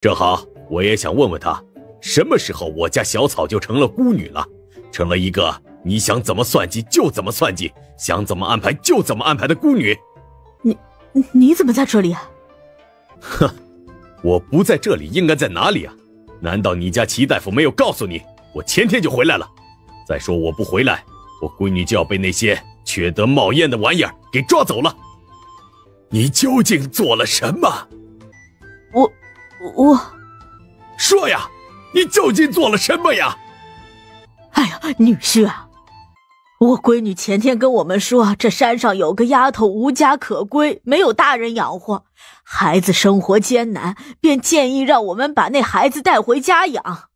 正好我也想问问他，什么时候我家小草就成了孤女了，成了一个你想怎么算计就怎么算计，想怎么安排就怎么安排的孤女。你怎么在这里啊？哼，我不在这里应该在哪里啊？难道你家齐大夫没有告诉你我前天就回来了？再说我不回来，我闺女就要被那些缺德冒烟的玩意儿给抓走了。你究竟做了什么？我说呀，你究竟做了什么呀？哎呀，女婿啊，我闺女前天跟我们说，这山上有个丫头无家可归，没有大人养活，孩子生活艰难，便建议让我们把那孩子带回家养。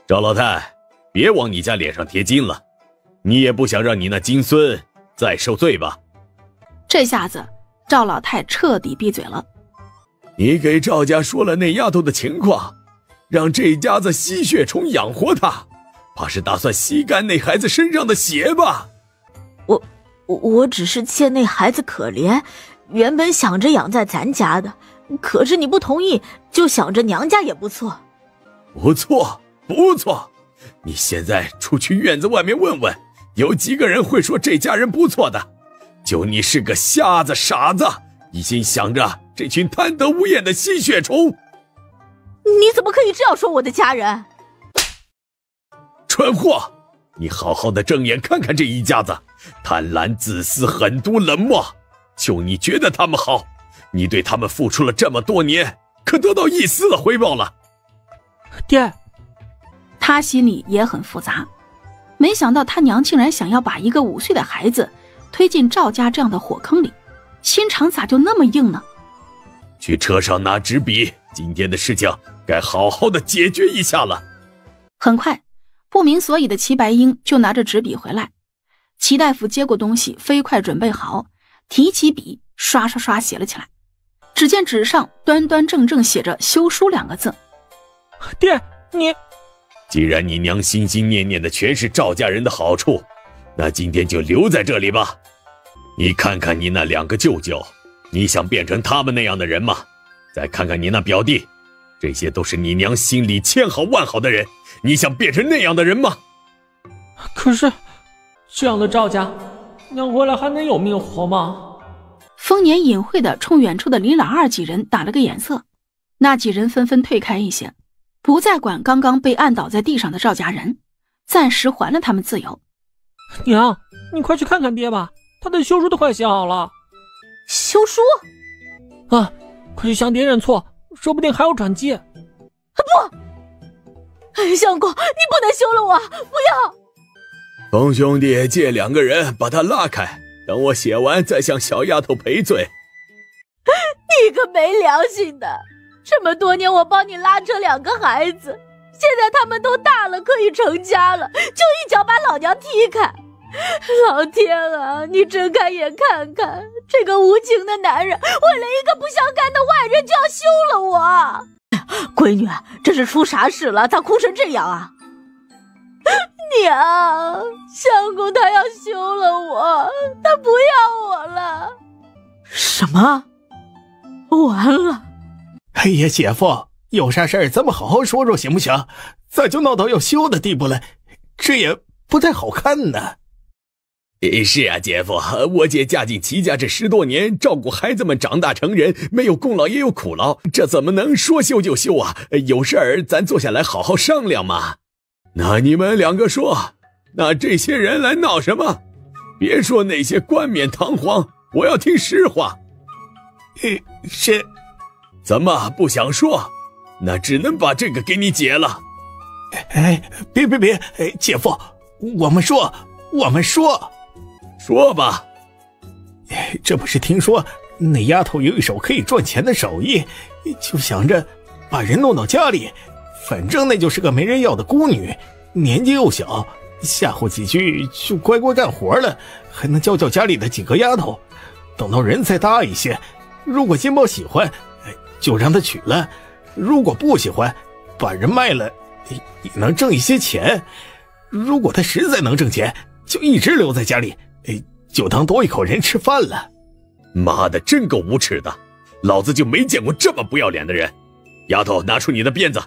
赵老太，别往你家脸上贴金了，你也不想让你那金孙再受罪吧？这下子赵老太彻底闭嘴了。你给赵家说了那丫头的情况，让这家子吸血虫养活她，怕是打算吸干那孩子身上的血吧？我只是见那孩子可怜，原本想着养在咱家的，可是你不同意，就想着娘家也不错。不错，不错，你现在出去院子外面问问，有几个人会说这家人不错的？就你是个瞎子傻子，一心想着这群贪得无厌的吸血虫。你怎么可以这样说我的家人？蠢货，你好好的睁眼看看这一家子，贪婪、自私、狠毒、冷漠，就你觉得他们好？你对他们付出了这么多年，可得到一丝的回报了？爹，他心里也很复杂，没想到他娘竟然想要把一个5岁的孩子推进赵家这样的火坑里，心肠咋就那么硬呢？去车上拿纸笔，今天的事情该好好的解决一下了。很快，不明所以的齐白英就拿着纸笔回来。齐大夫接过东西，飞快准备好，提起笔，刷刷刷写了起来。只见纸上端端正正写着休书2个字。爹，你既然你娘心心念念的全是赵家人的好处，那今天就留在这里吧。你看看你那2个舅舅，你想变成他们那样的人吗？再看看你那表弟，这些都是你娘心里千好万好的人，你想变成那样的人吗？可是这样的赵家，娘回来还能有命活吗？丰年隐晦地冲远处的李老二几人打了个眼色，那几人纷纷退开一些，不再管刚刚被按倒在地上的赵家人，暂时还了他们自由。娘，你快去看看爹吧，他的休书都快写好了。休书？啊，快去向爹认错，说不定还有转机。不，相公，你不能休了我，不要！冯兄弟借2个人把他拉开，等我写完再向小丫头赔罪。你个没良心的！这么多年我帮你拉扯2个孩子，现在他们都大了，可以成家了，就一脚把老娘踢开！老天啊，你睁开眼看看，这个无情的男人为了一个不相干的外人就要休了我！闺女，这是出啥事了？咋哭成这样啊？娘，相公他要休了我，他不要我了。什么？完了！哎呀，姐夫，有啥事儿咱们好好说说行不行？咋就闹到要休的地步了？这也不太好看呢。是啊，姐夫，我姐嫁进齐家这10多年，照顾孩子们长大成人，没有功劳也有苦劳，这怎么能说休就休啊？有事儿咱坐下来好好商量嘛。那你们2个说，那这些人来闹什么？别说那些冠冕堂皇，我要听实话。是，怎么不想说？那只能把这个给你解了。别，姐夫，我们说。说吧。这不是听说那丫头有一手可以赚钱的手艺，就想着把人弄到家里，反正那就是个没人要的孤女，年纪又小，吓唬几句就乖乖干活了，还能教家里的几个丫头。等到人再大一些，如果金宝喜欢，就让他娶了；如果不喜欢，把人卖了，也能挣一些钱。如果他实在能挣钱，就一直留在家里，就当多一口人吃饭了。妈的，真够无耻的！老子就没见过这么不要脸的人。丫头，拿出你的鞭子，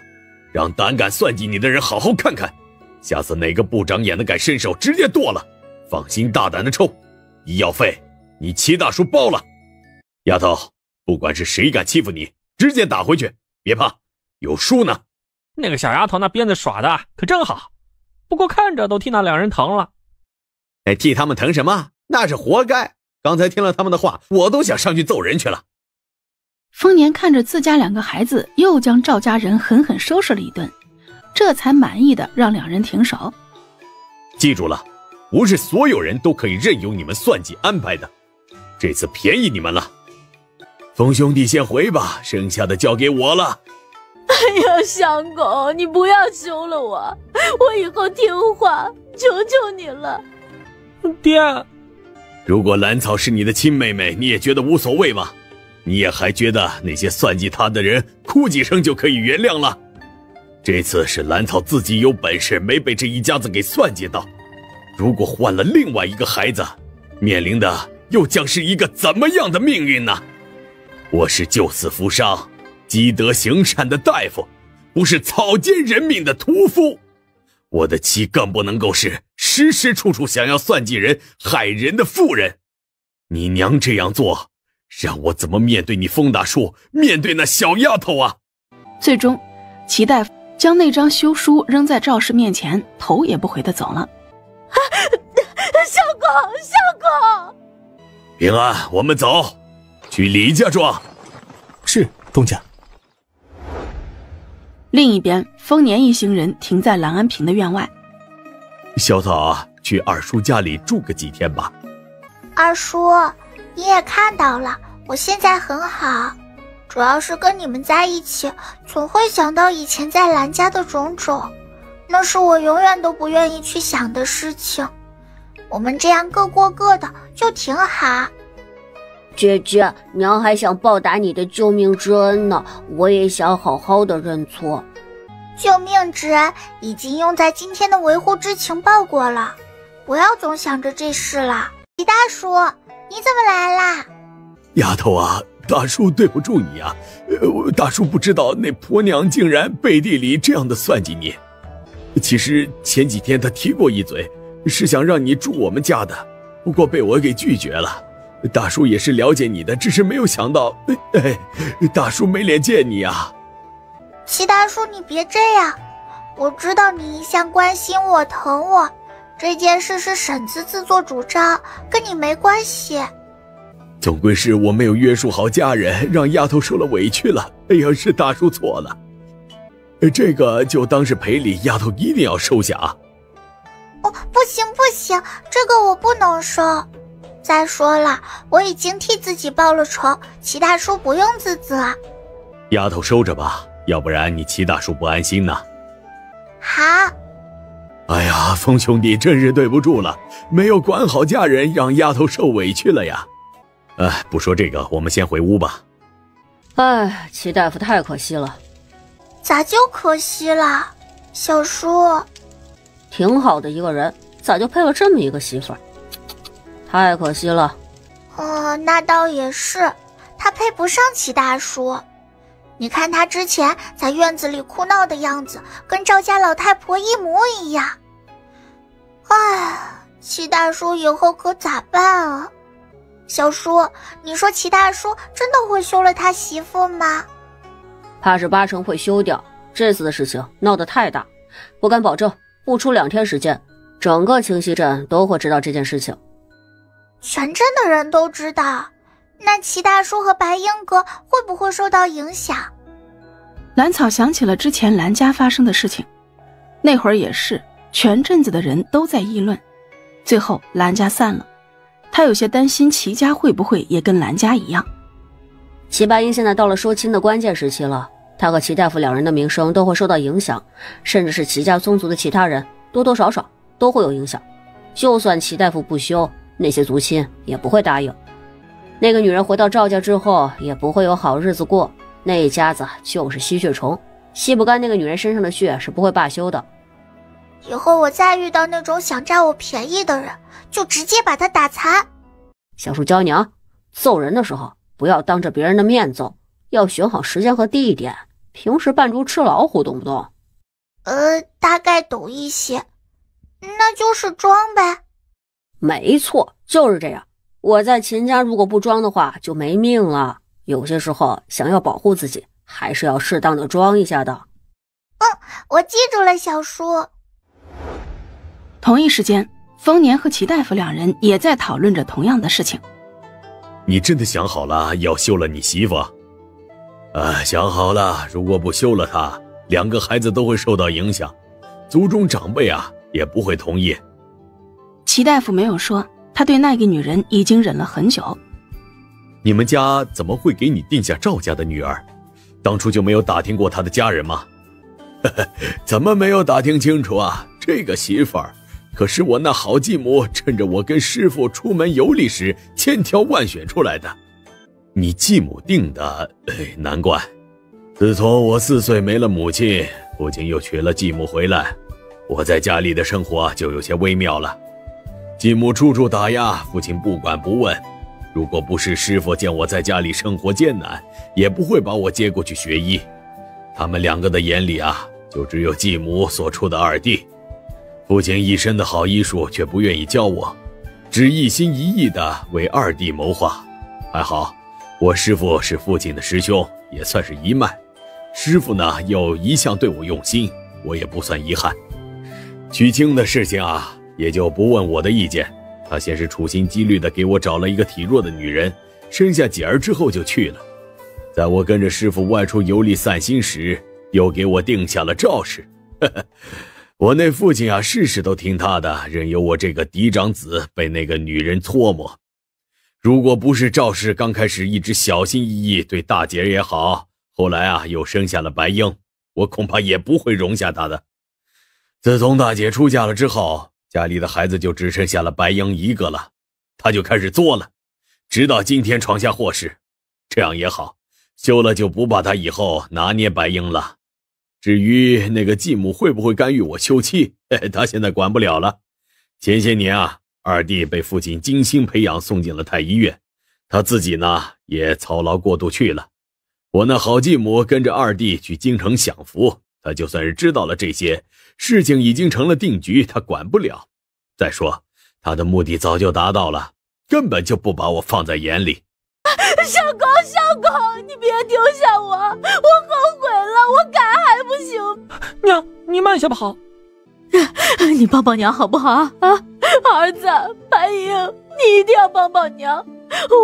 让胆敢算计你的人好好看看，下次哪个不长眼的敢伸手，直接剁了。放心大胆的抽，医药费你齐大叔包了。丫头，不管是谁敢欺负你，直接打回去，别怕，有书呢。那个小丫头那鞭子耍的可真好，不过看着都替那两人疼了。替他们疼什么？那是活该。刚才听了他们的话，我都想上去揍人去了。丰年看着自家2个孩子又将赵家人狠狠收拾了一顿，这才满意的让2人停手。记住了，不是所有人都可以任由你们算计安排的，这次便宜你们了。风兄弟先回吧，剩下的交给我了。哎呀，相公，你不要凶了我，我以后听话，求求你了。爹，如果兰草是你的亲妹妹，你也觉得无所谓吗？你也还觉得那些算计她的人哭几声就可以原谅了？这次是兰草自己有本事，没被这一家子给算计到。如果换了另外一个孩子，面临的又将是一个怎么样的命运呢？我是救死扶伤、积德行善的大夫，不是草菅人命的屠夫。我的妻更不能够是时时处处想要算计人、害人的妇人。你娘这样做，让我怎么面对你风大叔，面对那小丫头啊？最终，齐大夫将那张休书扔在赵氏面前，头也不回地走了。相公，平安，我们走，去李家庄。是，东家。另一边，丰年一行人停在兰安平的院外。小草啊，去二叔家里住个几天吧。二叔，你也看到了，我现在很好，主要是跟你们在一起，总会想到以前在兰家的种种，那是我永远都不愿意去想的事情。我们这样各过各的就挺好。姐姐，娘还想报答你的救命之恩呢，我也想好好的认错。救命之恩已经用在今天的维护之情报过了，不要总想着这事了。李大叔，你怎么来啦？丫头啊，大叔对不住你啊，大叔不知道那婆娘竟然背地里这样的算计你。其实前几天她提过一嘴，是想让你住我们家的，不过被我给拒绝了。大叔也是了解你的，只是没有想到，大叔没脸见你啊。齐大叔，你别这样，我知道你一向关心我、疼我，这件事是婶子自作主张，跟你没关系。总归是我没有约束好家人，让丫头受了委屈了。哎呀，是大叔错了，这个就当是赔礼，丫头一定要收下啊。不行，这个我不能收。再说了，我已经替自己报了仇，齐大叔不用自责。丫头收着吧，要不然你齐大叔不安心呢。好。哎呀，风兄弟真是对不住了，没有管好家人，让丫头受委屈了呀。不说这个，我们先回屋吧。哎，齐大夫太可惜了。咋就可惜了？小叔，挺好的一个人，咋就配了这么一个媳妇儿？太可惜了。那倒也是，他配不上齐大叔。你看他之前在院子里哭闹的样子，跟赵家老太婆一模一样。哎，齐大叔以后可咋办啊？小叔，你说齐大叔真的会休了他媳妇吗？怕是8成会休掉，这次的事情闹得太大，我敢保证不出2天时间，整个清溪镇都会知道这件事情。全镇的人都知道，那齐大叔和白英阁会不会受到影响？兰草想起了之前兰家发生的事情，那会儿也是全镇子的人都在议论，最后兰家散了。他有些担心齐家会不会也跟兰家一样。齐白英现在到了收亲的关键时期了，他和齐大夫2人的名声都会受到影响，甚至是齐家宗族的其他人多多少少都会有影响。就算齐大夫不休，那些族亲也不会答应。那个女人回到赵家之后也不会有好日子过，那一家子就是吸血虫，吸不干那个女人身上的血是不会罢休的。以后我再遇到那种想占我便宜的人，就直接把他打残。小叔教娘，揍人的时候不要当着别人的面走，要选好时间和地点，平时扮猪吃老虎，懂不懂？大概懂一些，那就是装呗。没错，就是这样。我在秦家如果不装的话，就没命了。有些时候想要保护自己，还是要适当的装一下的。我记住了，小叔。同一时间，丰年和齐大夫两人也在讨论着同样的事情。你真的想好了要休了你媳妇？想好了，如果不休了她，2个孩子都会受到影响，族中长辈也不会同意。齐大夫没有说，他对那个女人已经忍了很久。你们家怎么会给你定下赵家的女儿？当初就没有打听过她的家人吗？怎么没有打听清楚啊？这个媳妇儿可是我那好继母趁着我跟师父出门游历时千挑万选出来的。你继母定的，难怪。自从我4岁没了母亲，父亲又娶了继母回来，我在家里的生活就有些微妙了。继母处处打压，父亲不管不问。如果不是师父见我在家里生活艰难，也不会把我接过去学医。他们2个的眼里就只有继母所出的2弟。父亲一身的好医术，却不愿意教我，只一心一意地为2弟谋划。还好，我师父是父亲的师兄，也算是一脉。师父呢，又一向对我用心，我也不算遗憾。娶亲的事情也就不问我的意见。他先是处心积虑地给我找了一个体弱的女人，生下姐儿之后就去了。在我跟着师父外出游历散心时，又给我定下了赵氏。我那父亲事事都听他的，任由我这个嫡长子被那个女人搓磨。如果不是赵氏刚开始一直小心翼翼对大姐也好，后来又生下了白英，我恐怕也不会容下她的。自从大姐出嫁了之后，家里的孩子就只剩下了白英一个了，他就开始作了，直到今天闯下祸事。这样也好，休了就不怕他以后拿捏白英了。至于那个继母会不会干预我休妻，他现在管不了了。前些年2弟被父亲精心培养送进了太医院，他自己呢也操劳过度去了。我那好继母跟着2弟去京城享福，他就算是知道了这些事情已经成了定局，他管不了。再说他的目的早就达到了，根本就不把我放在眼里。相公，你别丢下我，我后悔了，我改还不行？娘，你慢些跑。你帮帮娘好不好儿子，白英，你一定要帮帮娘，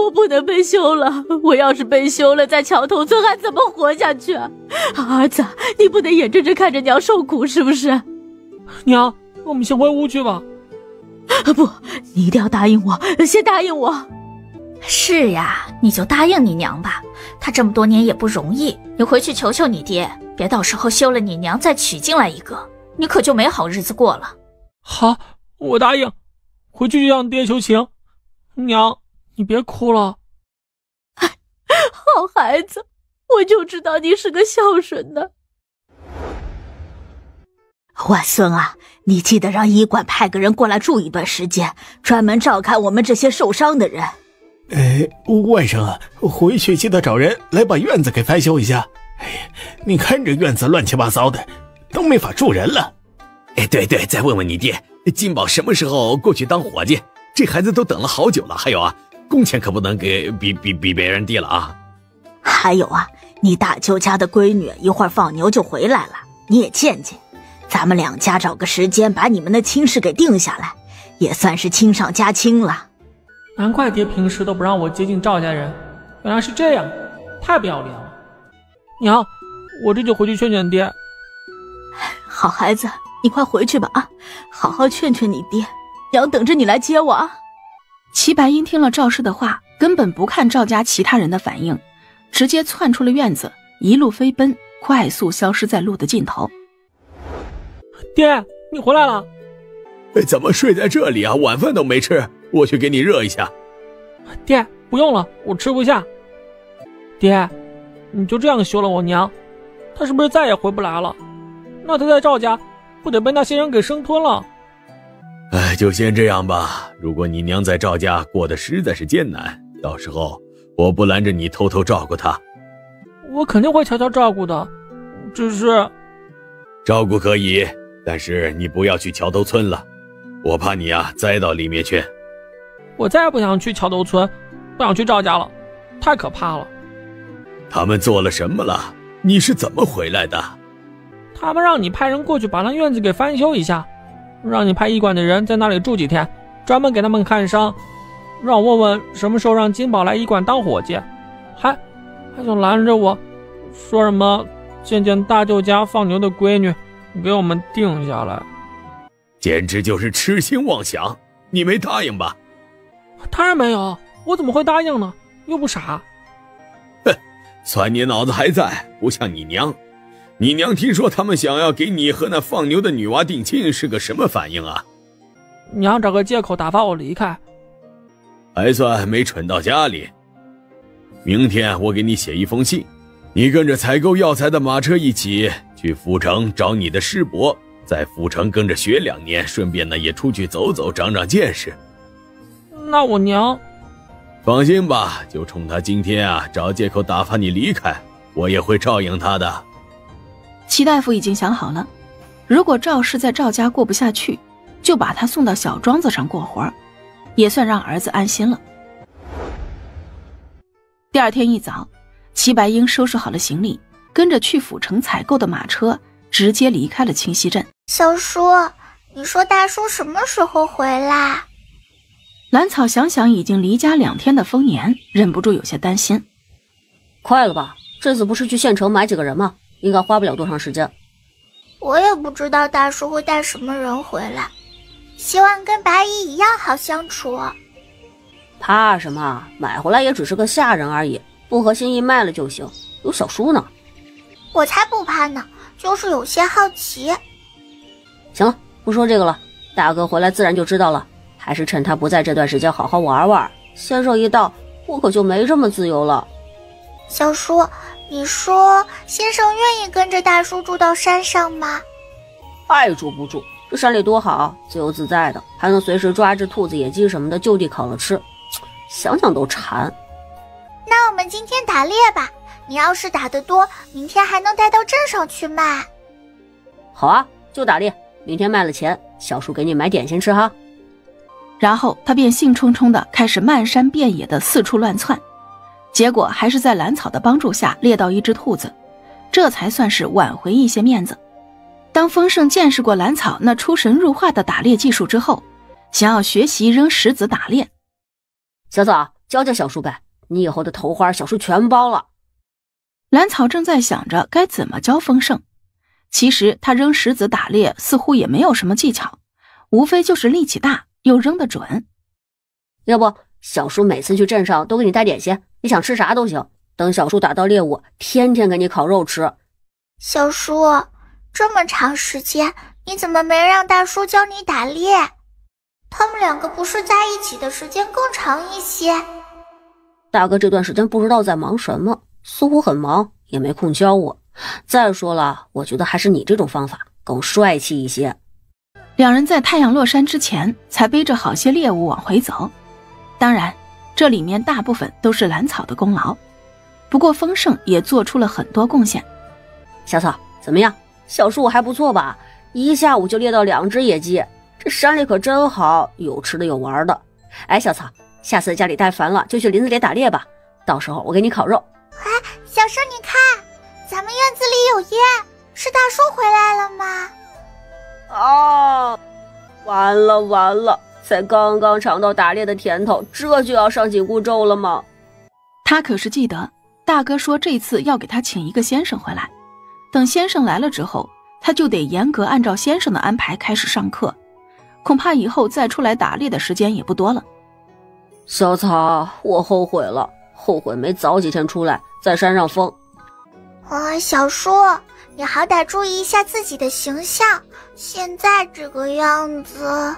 我不能被休了，我要是被休了，在桥头村还怎么活下去儿子，你不能眼睁睁看着娘受苦，是不是？娘，我们先回屋去吧。不，你一定要答应我，先答应我。是呀，你就答应你娘吧，她这么多年也不容易，你回去求求你爹，别到时候休了你娘再娶进来一个，你可就没好日子过了。好，我答应，回去就向爹求情。娘，你别哭了。好孩子，我就知道你是个孝顺的。外孙你记得让医馆派个人过来住一段时间，专门照看我们这些受伤的人。外甥回去记得找人来把院子给翻修一下。你看这院子乱七八糟的，都没法住人了。对，再问问你爹，金宝什么时候过去当伙计？这孩子都等了好久了。还有工钱可不能给比别人低了还有你大舅家的闺女一会儿放牛就回来了，你也见见。咱们2家找个时间把你们的亲事给定下来，也算是亲上加亲了。难怪爹平时都不让我接近赵家人，原来是这样，太不要脸了。娘，我这就回去劝劝爹。好孩子，你快回去吧好好劝劝你爹，娘等着你来接我齐白英听了赵氏的话，根本不看赵家其他人的反应，直接窜出了院子，一路飞奔，快速消失在路的尽头。爹，你回来了。怎么睡在这里晚饭都没吃，我去给你热一下。爹，不用了，我吃不下。爹，你就这样休了我娘，她是不是再也回不来了？那她在赵家不得被那些人给生吞了？就先这样吧。如果你娘在赵家过得实在是艰难，到时候我不拦着你偷偷照顾她。我肯定会悄悄照顾的，只是……照顾可以，但是你不要去桥头村了，我怕你栽到里面去。我再也不想去桥头村，不想去赵家了，太可怕了。他们做了什么了？你是怎么回来的？他们让你派人过去把那院子给翻修一下，让你派医馆的人在那里住几天，专门给他们看伤，让我问问什么时候让金宝来医馆当伙计，还想拦着我，说什么见大舅家放牛的闺女，给我们定下来。简直就是痴心妄想，你没答应吧？当然没有，我怎么会答应呢？又不傻。哼，算你脑子还在，不像你娘。你娘听说他们想要给你和那放牛的女娃定亲，是个什么反应啊？娘找个借口打发我离开。还算没蠢到家里。明天我给你写一封信，你跟着采购药材的马车一起去阜成找你的师伯，在阜成跟着学2年，顺便呢也出去走走，长长见识。那我娘……放心吧，就冲他今天找借口打发你离开，我也会照应他的。齐大夫已经想好了，如果赵氏在赵家过不下去，就把他送到小庄子上过活，也算让儿子安心了。第二天一早，齐白英收拾好了行李，跟着去阜成采购的马车直接离开了清溪镇。小叔，你说大叔什么时候回来？兰草想想已经离家2天的丰年，忍不住有些担心。快了吧？这次不是去县城买几个人吗？应该花不了多长时间。我也不知道大叔会带什么人回来，希望跟白姨一样好相处。怕什么？买回来也只是个下人而已，不合心意卖了就行。有小叔呢。我才不怕呢，就是有些好奇。行了，不说这个了，大哥回来自然就知道了，还是趁他不在这段时间好好玩玩。先生一到，我可就没这么自由了。小叔，你说先生愿意跟着大叔住到山上吗？爱住不住，这山里多好，自由自在的，还能随时抓只兔子野鸡什么的就地烤了吃，想想都馋。那我们今天打猎吧，你要是打得多，明天还能带到镇上去卖。好啊，就打猎，明天卖了钱，小叔给你买点心吃哈。然后他便兴冲冲地开始漫山遍野的四处乱窜，结果还是在兰草的帮助下猎到一只兔子，这才算是挽回一些面子。当丰盛见识过兰草那出神入化的打猎技术之后，想要学习扔石子打猎。小草，教教小叔呗，你以后的头花小叔全包了。兰草正在想着该怎么教丰盛，其实他扔石子打猎似乎也没有什么技巧，无非就是力气大又扔得准。要不小叔每次去镇上都给你带点心，你想吃啥都行，等小叔打到猎物，天天给你烤肉吃。小叔，这么长时间你怎么没让大叔教你打猎？他们2个不是在一起的时间更长一些？大哥这段时间不知道在忙什么，似乎很忙，也没空教我。再说了，我觉得还是你这种方法更帅气一些。两人在太阳落山之前才背着好些猎物往回走，当然这里面大部分都是兰草的功劳，不过丰盛也做出了很多贡献。小草怎么样？小叔我还不错吧？一下午就猎到2只野鸡，这山里可真好，有吃的有玩的。哎，小草，下次家里待烦了就去林子里打猎吧，到时候我给你烤肉。哎，小叔你看，咱们院子里有烟，是大叔回来了吗？哦，完了完了，才刚刚尝到打猎的甜头，这就要上紧箍咒了吗？他可是记得大哥说这次要给他请一个先生回来，等先生来了之后，他就得严格按照先生的安排开始上课，恐怕以后再出来打猎的时间也不多了。小草，我后悔了，后悔没早几天出来在山上疯。小叔，你好歹注意一下自己的形象，现在这个样子。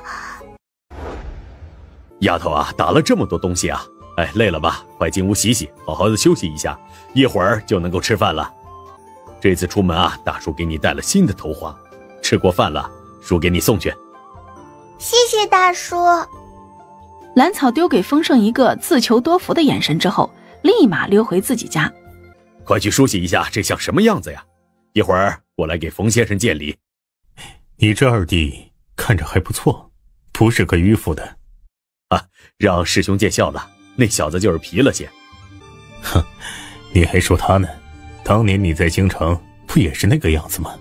丫头打了这么多东西哎，累了吧？快进屋洗洗，好好的休息一下，一会儿就能够吃饭了。这次出门大叔给你带了新的头花，吃过饭了，叔给你送去。谢谢大叔。兰草丢给丰盛一个自求多福的眼神之后，立马溜回自己家。快去梳洗一下，这像什么样子呀？一会儿我来给冯先生见礼。你这二弟看着还不错，不是个迂腐的。让师兄见笑了，那小子就是皮了些。哼，你还说他呢？当年你在京城不也是那个样子吗？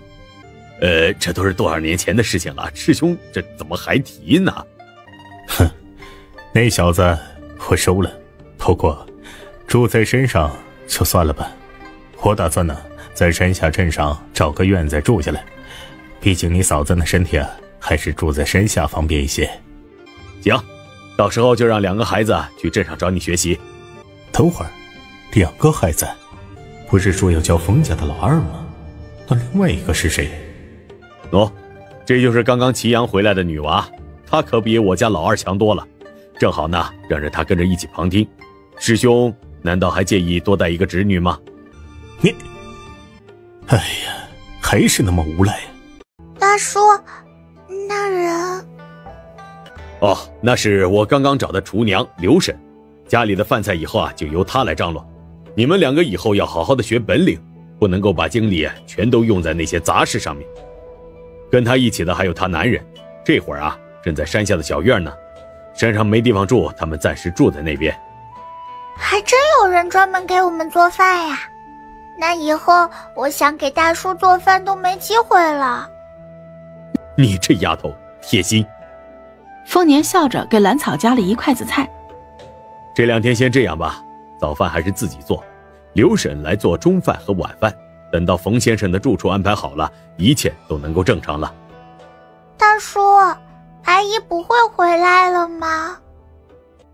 这都是多少年前的事情了，师兄这怎么还提呢？哼，那小子我收了，不过住在身上就算了吧。我打算呢，在山下镇上找个院子住下来，毕竟你嫂子那身体还是住在山下方便一些。行，到时候就让2个孩子去镇上找你学习。等会儿，2个孩子，不是说要叫冯家的老二吗？那另外一个是谁？这就是刚刚祁阳回来的女娃，她可比我家老二强多了。正好呢，让着她跟着一起旁听。师兄难道还介意多带一个侄女吗？你，哎呀，还是那么无赖。大叔，那人……那是我刚刚找的厨娘刘婶，家里的饭菜以后就由她来张罗。你们2个以后要好好的学本领，不能够把精力全都用在那些杂事上面。跟他一起的还有他男人，这会儿正在山下的小院呢。山上没地方住，他们暂时住在那边。还真有人专门给我们做饭呀！那以后我想给大叔做饭都没机会了。你这丫头贴心。丰年笑着给兰草夹了一筷子菜。这2天先这样吧，早饭还是自己做，刘婶来做中饭和晚饭。等到冯先生的住处安排好了，一切都能够正常了。大叔，阿姨不会回来了吗？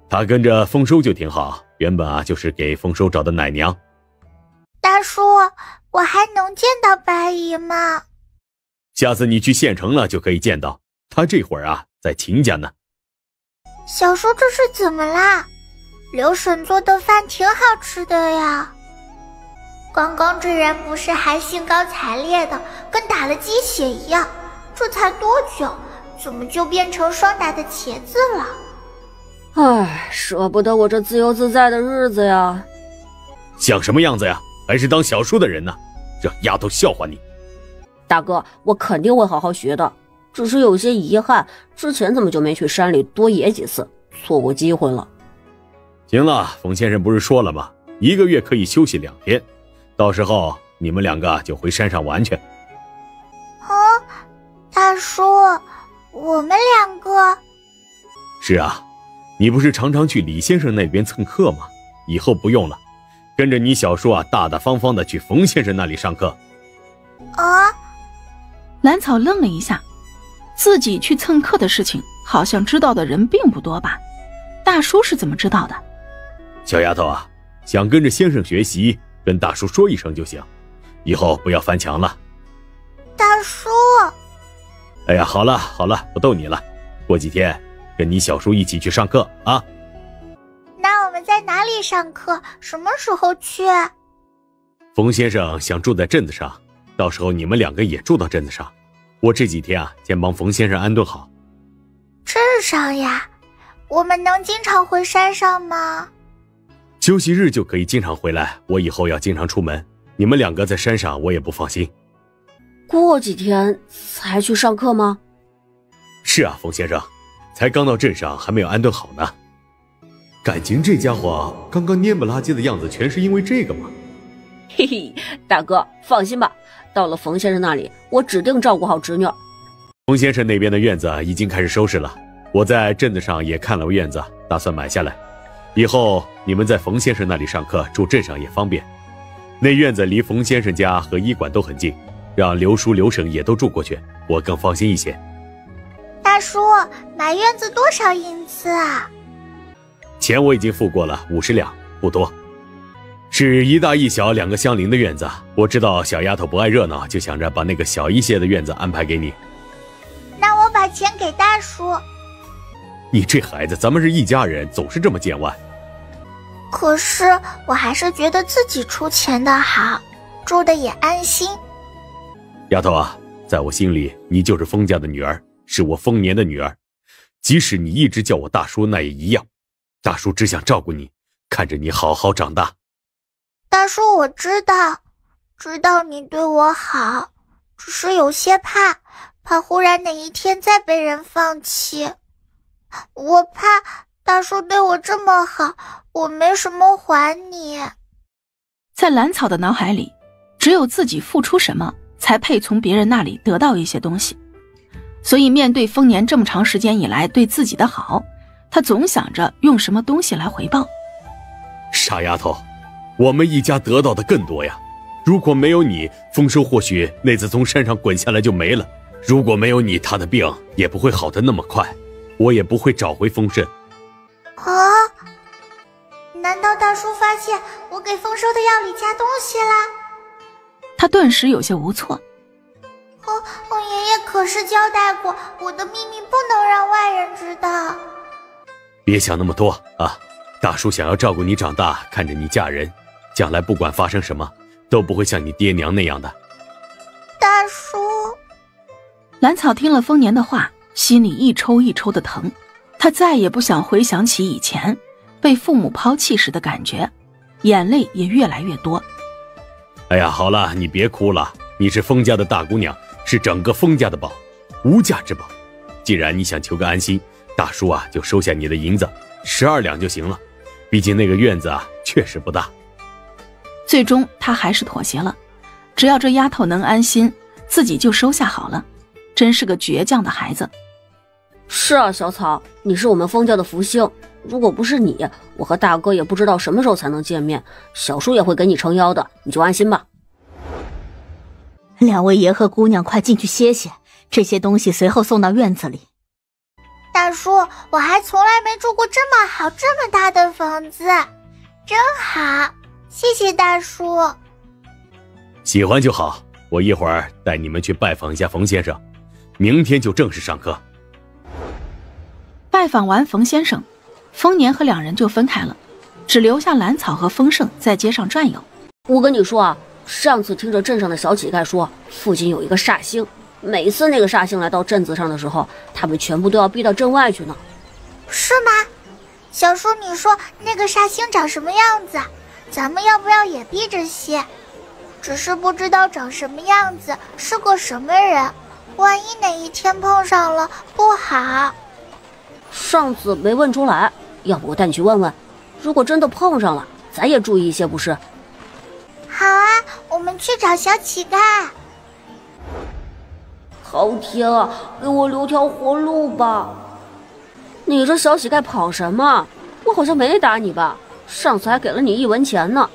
她跟着丰收就挺好，原本就是给丰收找的奶娘。大叔，我还能见到白姨吗？下次你去县城了就可以见到，她这会儿在秦家呢。小叔这是怎么啦？刘婶做的饭挺好吃的呀。刚刚这人不是还兴高采烈的跟打了鸡血一样，这才多久，怎么就变成霜打的茄子了？舍不得我这自由自在的日子呀。像什么样子呀？还是当小叔的人呢？让丫头笑话你。大哥，我肯定会好好学的，只是有些遗憾，之前怎么就没去山里多野几次，错过机会了。行了，冯先生不是说了吗？1个月可以休息2天，到时候你们2个就回山上玩去。大叔，我们2个？是啊，你不是常常去李先生那边蹭课吗？以后不用了，跟着你小叔大大方方的去冯先生那里上课。兰草愣了一下，自己去蹭课的事情好像知道的人并不多吧？大叔是怎么知道的？小丫头想跟着先生学习，跟大叔说一声就行，以后不要翻墙了。大叔，哎呀，好了，不逗你了，过几天跟你小叔一起去上课啊。那我们在哪里上课？什么时候去？冯先生想住在镇子上，到时候你们2个也住到镇子上。我这几天先帮冯先生安顿好。镇上呀？我们能经常回山上吗？休息日就可以经常回来，我以后要经常出门，你们2个在山上我也不放心。过几天才去上课吗？是啊，冯先生，才刚到镇上还没有安顿好呢。感情这家伙刚刚蔫不拉几的样子全是因为这个吗？嘿嘿，大哥放心吧，到了冯先生那里，我指定照顾好侄女。冯先生那边的院子已经开始收拾了，我在镇子上也看了院子，打算买下来。以后你们在冯先生那里上课，住镇上也方便。那院子离冯先生家和医馆都很近，让刘叔刘婶也都住过去，我更放心一些。大叔，买院子多少银子啊？钱我已经付过了50两，不多。是一大一小2个相邻的院子，我知道小丫头不爱热闹，就想着把那个小一些的院子安排给你。那我把钱给大叔。你这孩子，咱们是一家人，总是这么见外。可是我还是觉得自己出钱的好，住的也安心。丫头在我心里你就是封家的女儿，是我丰年的女儿，即使你一直叫我大叔那也一样，大叔只想照顾你，看着你好好长大。大叔，我知道你对我好，只是有些怕忽然哪一天再被人放弃。我怕大叔对我这么好，我没什么还你。在兰草的脑海里，只有自己付出什么，才配从别人那里得到一些东西。所以面对丰年这么长时间以来对自己的好，他总想着用什么东西来回报。傻丫头，我们一家得到的更多呀。如果没有你，丰收或许那次从山上滚下来就没了。如果没有你，他的病也不会好得那么快，我也不会找回丰盛。啊？难道大叔发现我给丰收的药里加东西了？他顿时有些无措。爷爷可是交代过，我的秘密不能让外人知道。别想那么多啊！大叔想要照顾你长大，看着你嫁人，将来不管发生什么，都不会像你爹娘那样的。大叔。兰草听了丰年的话，心里一抽一抽的疼。他再也不想回想起以前被父母抛弃时的感觉，眼泪也越来越多。哎呀，好了，你别哭了，你是丰家的大姑娘，是整个丰家的宝，无价之宝。既然你想求个安心，大叔啊就收下你的银子12两就行了，毕竟那个院子啊确实不大。最终他还是妥协了，只要这丫头能安心，自己就收下好了。真是个倔强的孩子。是啊，小草，你是我们丰家的福星，如果不是你，我和大哥也不知道什么时候才能见面，小叔也会给你撑腰的，你就安心吧。两位爷和姑娘快进去歇歇，这些东西随后送到院子里。大叔，我还从来没住过这么好这么大的房子，真好，谢谢大叔。喜欢就好，我一会儿带你们去拜访一下冯先生，明天就正式上课。拜访完冯先生，丰年和两人就分开了，只留下兰草和丰盛在街上转悠。我跟你说啊，上次听着镇上的小乞丐说，附近有一个煞星，每次那个煞星来到镇子上的时候，他们全部都要逼到镇外去呢。是吗？小叔，你说那个煞星长什么样子？咱们要不要也逼着些？只是不知道长什么样子，是个什么人，万一哪一天碰上了不好。上次没问出来，要不我带你去问问，如果真的碰上了，咱也注意一些不是？好啊，我们去找小乞丐。好天啊，给我留条活路吧！你这小乞丐跑什么？我好像没打你吧？上次还给了你1文钱呢。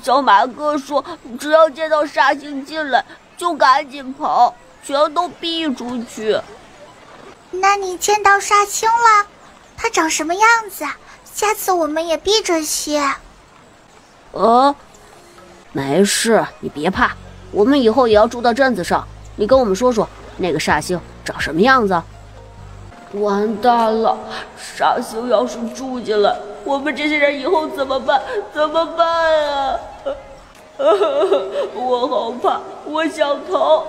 小马哥说，只要见到煞星进来，就赶紧跑，全都逼出去。那你见到煞星了？他长什么样子？下次我们也逼着些。没事，你别怕，我们以后也要住到镇子上。你跟我们说说，那个煞星长什么样子？完蛋了，煞星要是住进来，我们这些人以后怎么办？怎么办啊？我好怕，我想逃。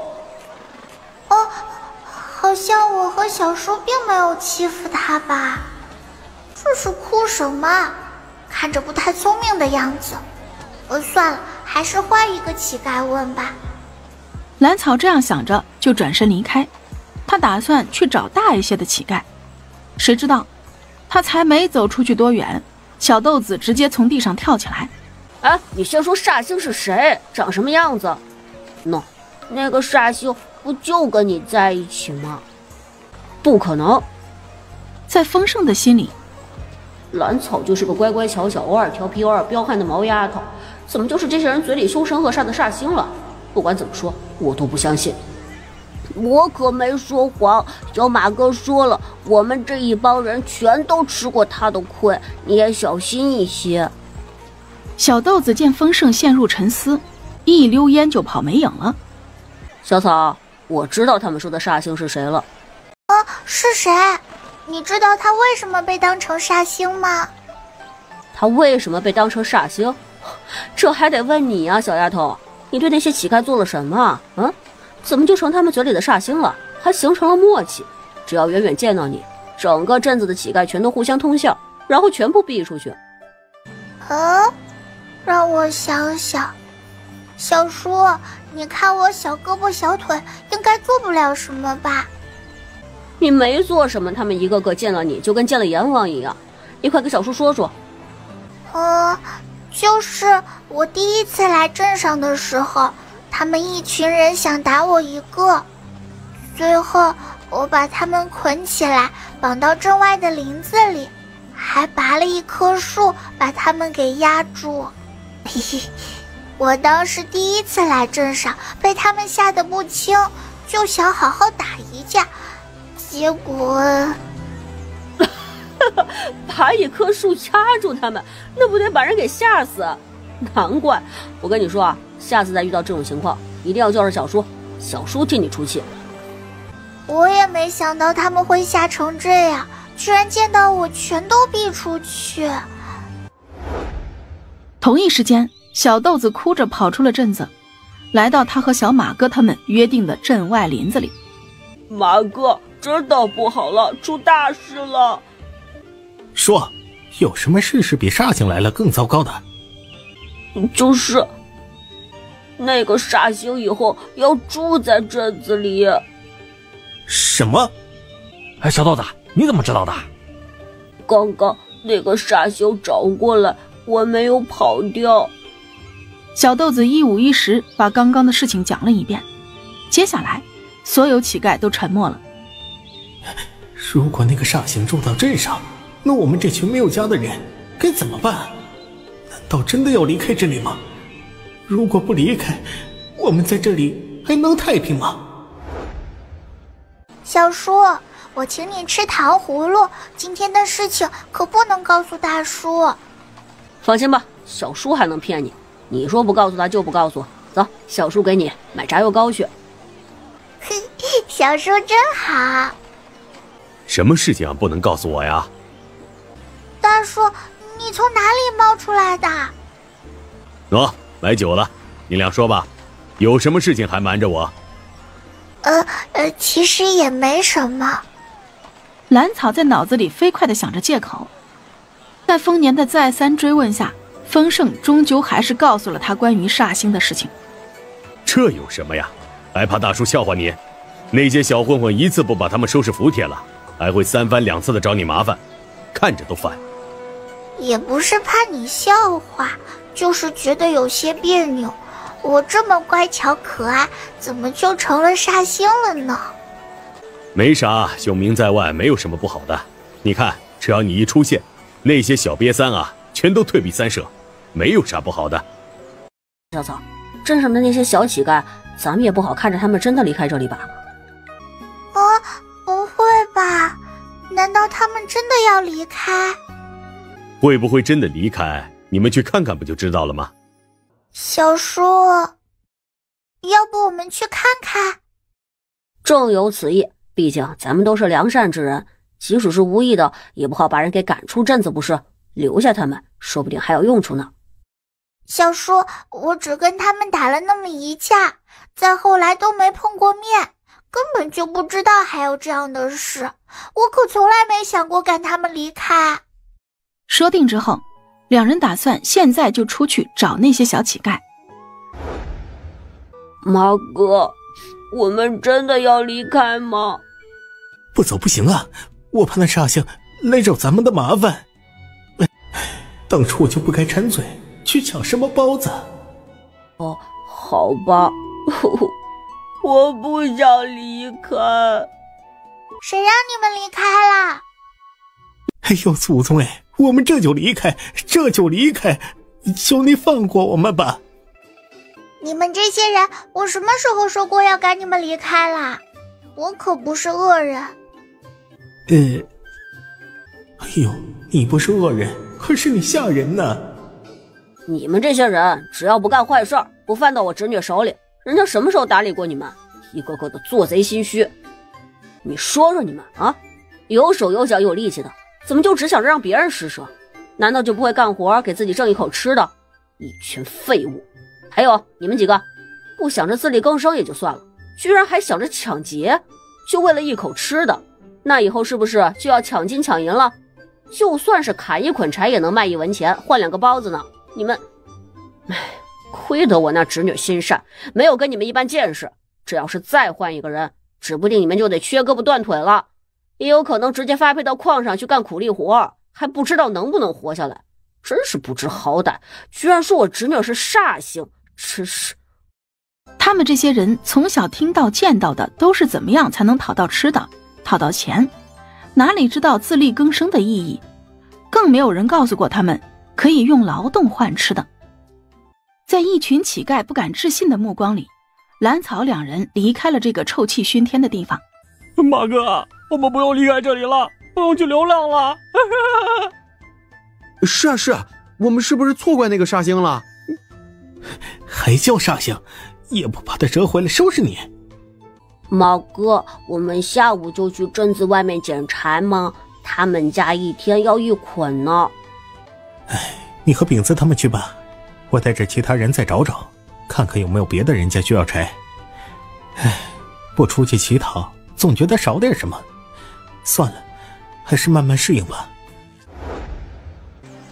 好像我和小叔并没有欺负他吧？这是哭什么？看着不太聪明的样子。算了，还是换一个乞丐问吧。兰草这样想着，就转身离开。他打算去找大一些的乞丐。谁知道，他才没走出去多远，小豆子直接从地上跳起来。你先说煞星是谁，长什么样子？那个煞星不就跟你在一起吗？不可能。在丰盛的心里，兰草就是个乖乖巧巧、偶尔调皮、偶尔彪悍的毛丫头，怎么就是这些人嘴里凶神恶煞的煞星了？不管怎么说，我都不相信。我可没说谎，小马哥说了，我们这一帮人全都吃过他的亏，你也小心一些。小豆子见丰盛陷入沉思，一溜烟就跑没影了。小草，我知道他们说的煞星是谁了。是谁？你知道他为什么被当成煞星吗？他为什么被当成煞星？这还得问你啊，小丫头，你对那些乞丐做了什么？怎么就成他们嘴里的煞星了？还形成了默契，只要远远见到你，整个镇子的乞丐全都互相通笑，然后全部逼出去。让我想想。小叔，你看我小胳膊小腿，应该做不了什么吧？你没做什么，他们一个个见了你就跟见了阎王一样。你快给小叔说说。就是我第一次来镇上的时候，他们一群人想打我一个，最后我把他们捆起来，绑到镇外的林子里，还拔了一棵树把他们给压住。嘿嘿，我当时第一次来镇上，被他们吓得不轻，就想好好打一架，结果拔一棵树掐住他们，那不得把人给吓死？难怪我跟你说啊，下次再遇到这种情况，一定要叫上小叔，小叔替你出气。我也没想到他们会吓成这样，居然见到我全都逼出去。同一时间，小豆子哭着跑出了镇子，来到他和小马哥他们约定的镇外林子里。马哥，真的不好了，出大事了！说，有什么事是比煞星来了更糟糕的？就是那个煞星以后要住在镇子里。什么？哎，小豆子，你怎么知道的？刚刚那个煞星找过来，我没有跑掉。小豆子一五一十把刚刚的事情讲了一遍。接下来，所有乞丐都沉默了。如果那个煞星住到镇上，那我们这群没有家的人该怎么办？难道真的要离开这里吗？如果不离开，我们在这里还能太平吗？小叔，我请你吃糖葫芦，今天的事情可不能告诉大叔。放心吧，小叔还能骗你？你说不告诉他就不告诉。走，小叔给你买炸油糕去。小叔真好。什么事情啊，不能告诉我呀？大叔，你从哪里冒出来的？买酒了，你俩说吧，有什么事情还瞒着我？其实也没什么。兰草在脑子里飞快地想着借口，在丰年的再三追问下，丰盛终究还是告诉了他关于煞星的事情。这有什么呀？还怕大叔笑话你？那些小混混一次不把他们收拾服帖了，还会三番两次的找你麻烦，看着都烦。也不是怕你笑话，就是觉得有些别扭。我这么乖巧可爱，怎么就成了煞星了呢？没啥，雄名在外没有什么不好的。你看，只要你一出现，那些小瘪三啊，全都退避三舍，没有啥不好的。小草，镇上的那些小乞丐，咱们也不好看着他们真的离开这里吧？不会吧？难道他们真的要离开？会不会真的离开？你们去看看不就知道了吗？小叔，要不我们去看看？正有此意，毕竟咱们都是良善之人，即使是无意的，也不好把人给赶出镇子，不是？留下他们，说不定还有用处呢。小叔，我只跟他们打了那么一架，再后来都没碰过面，根本就不知道还有这样的事。我可从来没想过赶他们离开。说定之后，两人打算现在就出去找那些小乞丐。马哥，我们真的要离开吗？不走不行啊，我怕那煞星来找咱们的麻烦。当初我就不该馋嘴去抢什么包子。哦，好吧，我不想离开。谁让你们离开了？哎呦，祖宗哎，我们这就离开，求你放过我们吧。你们这些人，我什么时候说过要赶你们离开啦？我可不是恶人。哎呦，你不是恶人，可是你吓人呢。你们这些人只要不干坏事，不犯到我侄女手里，人家什么时候搭理过你们？一个个的做贼心虚。你说说你们啊，有手有脚有力气的，怎么就只想着让别人施舍？难道就不会干活给自己挣一口吃的？一群废物！还有你们几个，不想着自力更生也就算了，居然还想着抢劫，就为了一口吃的，那以后是不是就要抢金抢银了？就算是砍一捆柴也能卖1文钱，换2个包子呢。你们亏得我那侄女心善，没有跟你们一般见识。这要是再换一个人，指不定你们就得缺胳膊断腿了，也有可能直接发配到矿上去干苦力活，还不知道能不能活下来。真是不知好歹，居然说我侄女是煞星，真是。他们这些人从小听到见到的都是怎么样才能讨到吃的，讨到钱，哪里知道自力更生的意义，更没有人告诉过他们可以用劳动换吃的。在一群乞丐不敢置信的目光里，蓝草两人离开了这个臭气熏天的地方。马哥，我们不用离开这里了，不用去流浪了。是啊是啊，我们是不是错怪那个煞星了？还叫煞星，也不把他折回来收拾你。马哥，我们下午就去镇子外面捡柴吗？他们家一天要1捆呢。你和饼子他们去吧，我带着其他人再找找，看看有没有别的人家需要柴。不出去乞讨，总觉得少点什么。算了，还是慢慢适应吧。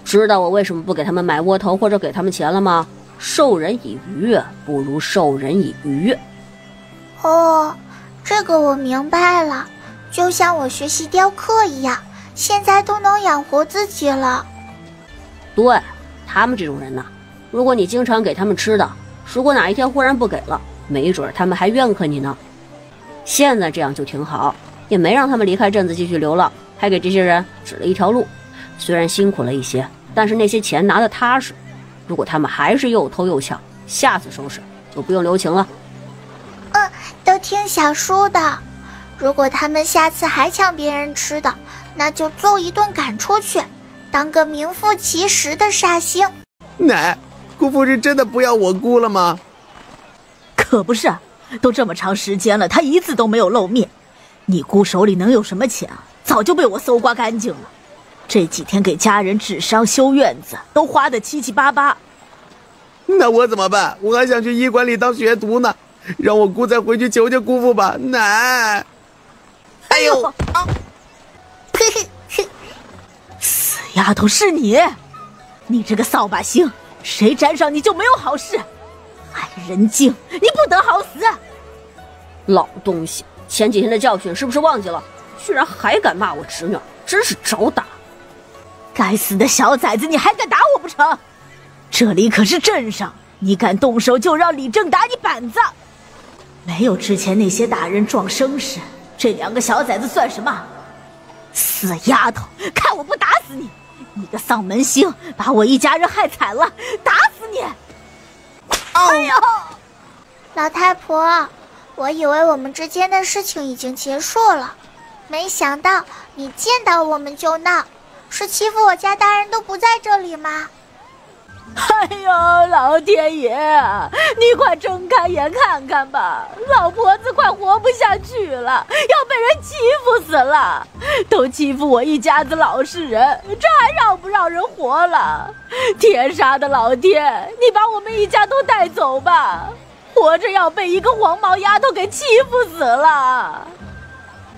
知道我为什么不给他们买窝头或者给他们钱了吗？授人以鱼不如授人以渔。哦，这个我明白了，就像我学习雕刻一样，现在都能养活自己了。对，他们这种人呢，如果你经常给他们吃的，如果哪一天忽然不给了，没准他们还怨恨你呢。现在这样就挺好，也没让他们离开镇子继续流浪，还给这些人指了一条路。虽然辛苦了一些，但是那些钱拿得踏实。如果他们还是又偷又抢，下次收拾就不用留情了。都听小叔的，如果他们下次还抢别人吃的，那就揍一顿赶出去，当个名副其实的煞星。奶，姑父是真的不要我姑了吗？可不是，都这么长时间了，他一次都没有露面。你姑手里能有什么钱啊？早就被我搜刮干净了。这几天给家人治伤修院子，都花得七七八八。那我怎么办？我还想去医馆里当学徒呢，让我姑再回去求求姑父吧，奶。哎呦！死丫头，是你！你这个扫把星，谁沾上你就没有好事。爱人精，你不得好死！老东西，前几天的教训是不是忘记了？居然还敢骂我侄女，真是找打！该死的小崽子，你还敢打我不成？这里可是镇上，你敢动手就让李正打你板子。没有之前那些打人撞生事，这2个小崽子算什么？死丫头，看我不打死你！你个丧门星，把我一家人害惨了，打死你！哎呦，老太婆，我以为我们之间的事情已经结束了，没想到你见到我们就闹，是欺负我家大人都不在这里吗？哎呦，老天爷啊，你快睁开眼看看吧，老婆子快活不下去了，要被人欺负死了，都欺负我一家子老实人，这还让不让人活了？天杀的老天，你把我们一家都带走吧，活着要被一个黄毛丫头给欺负死了。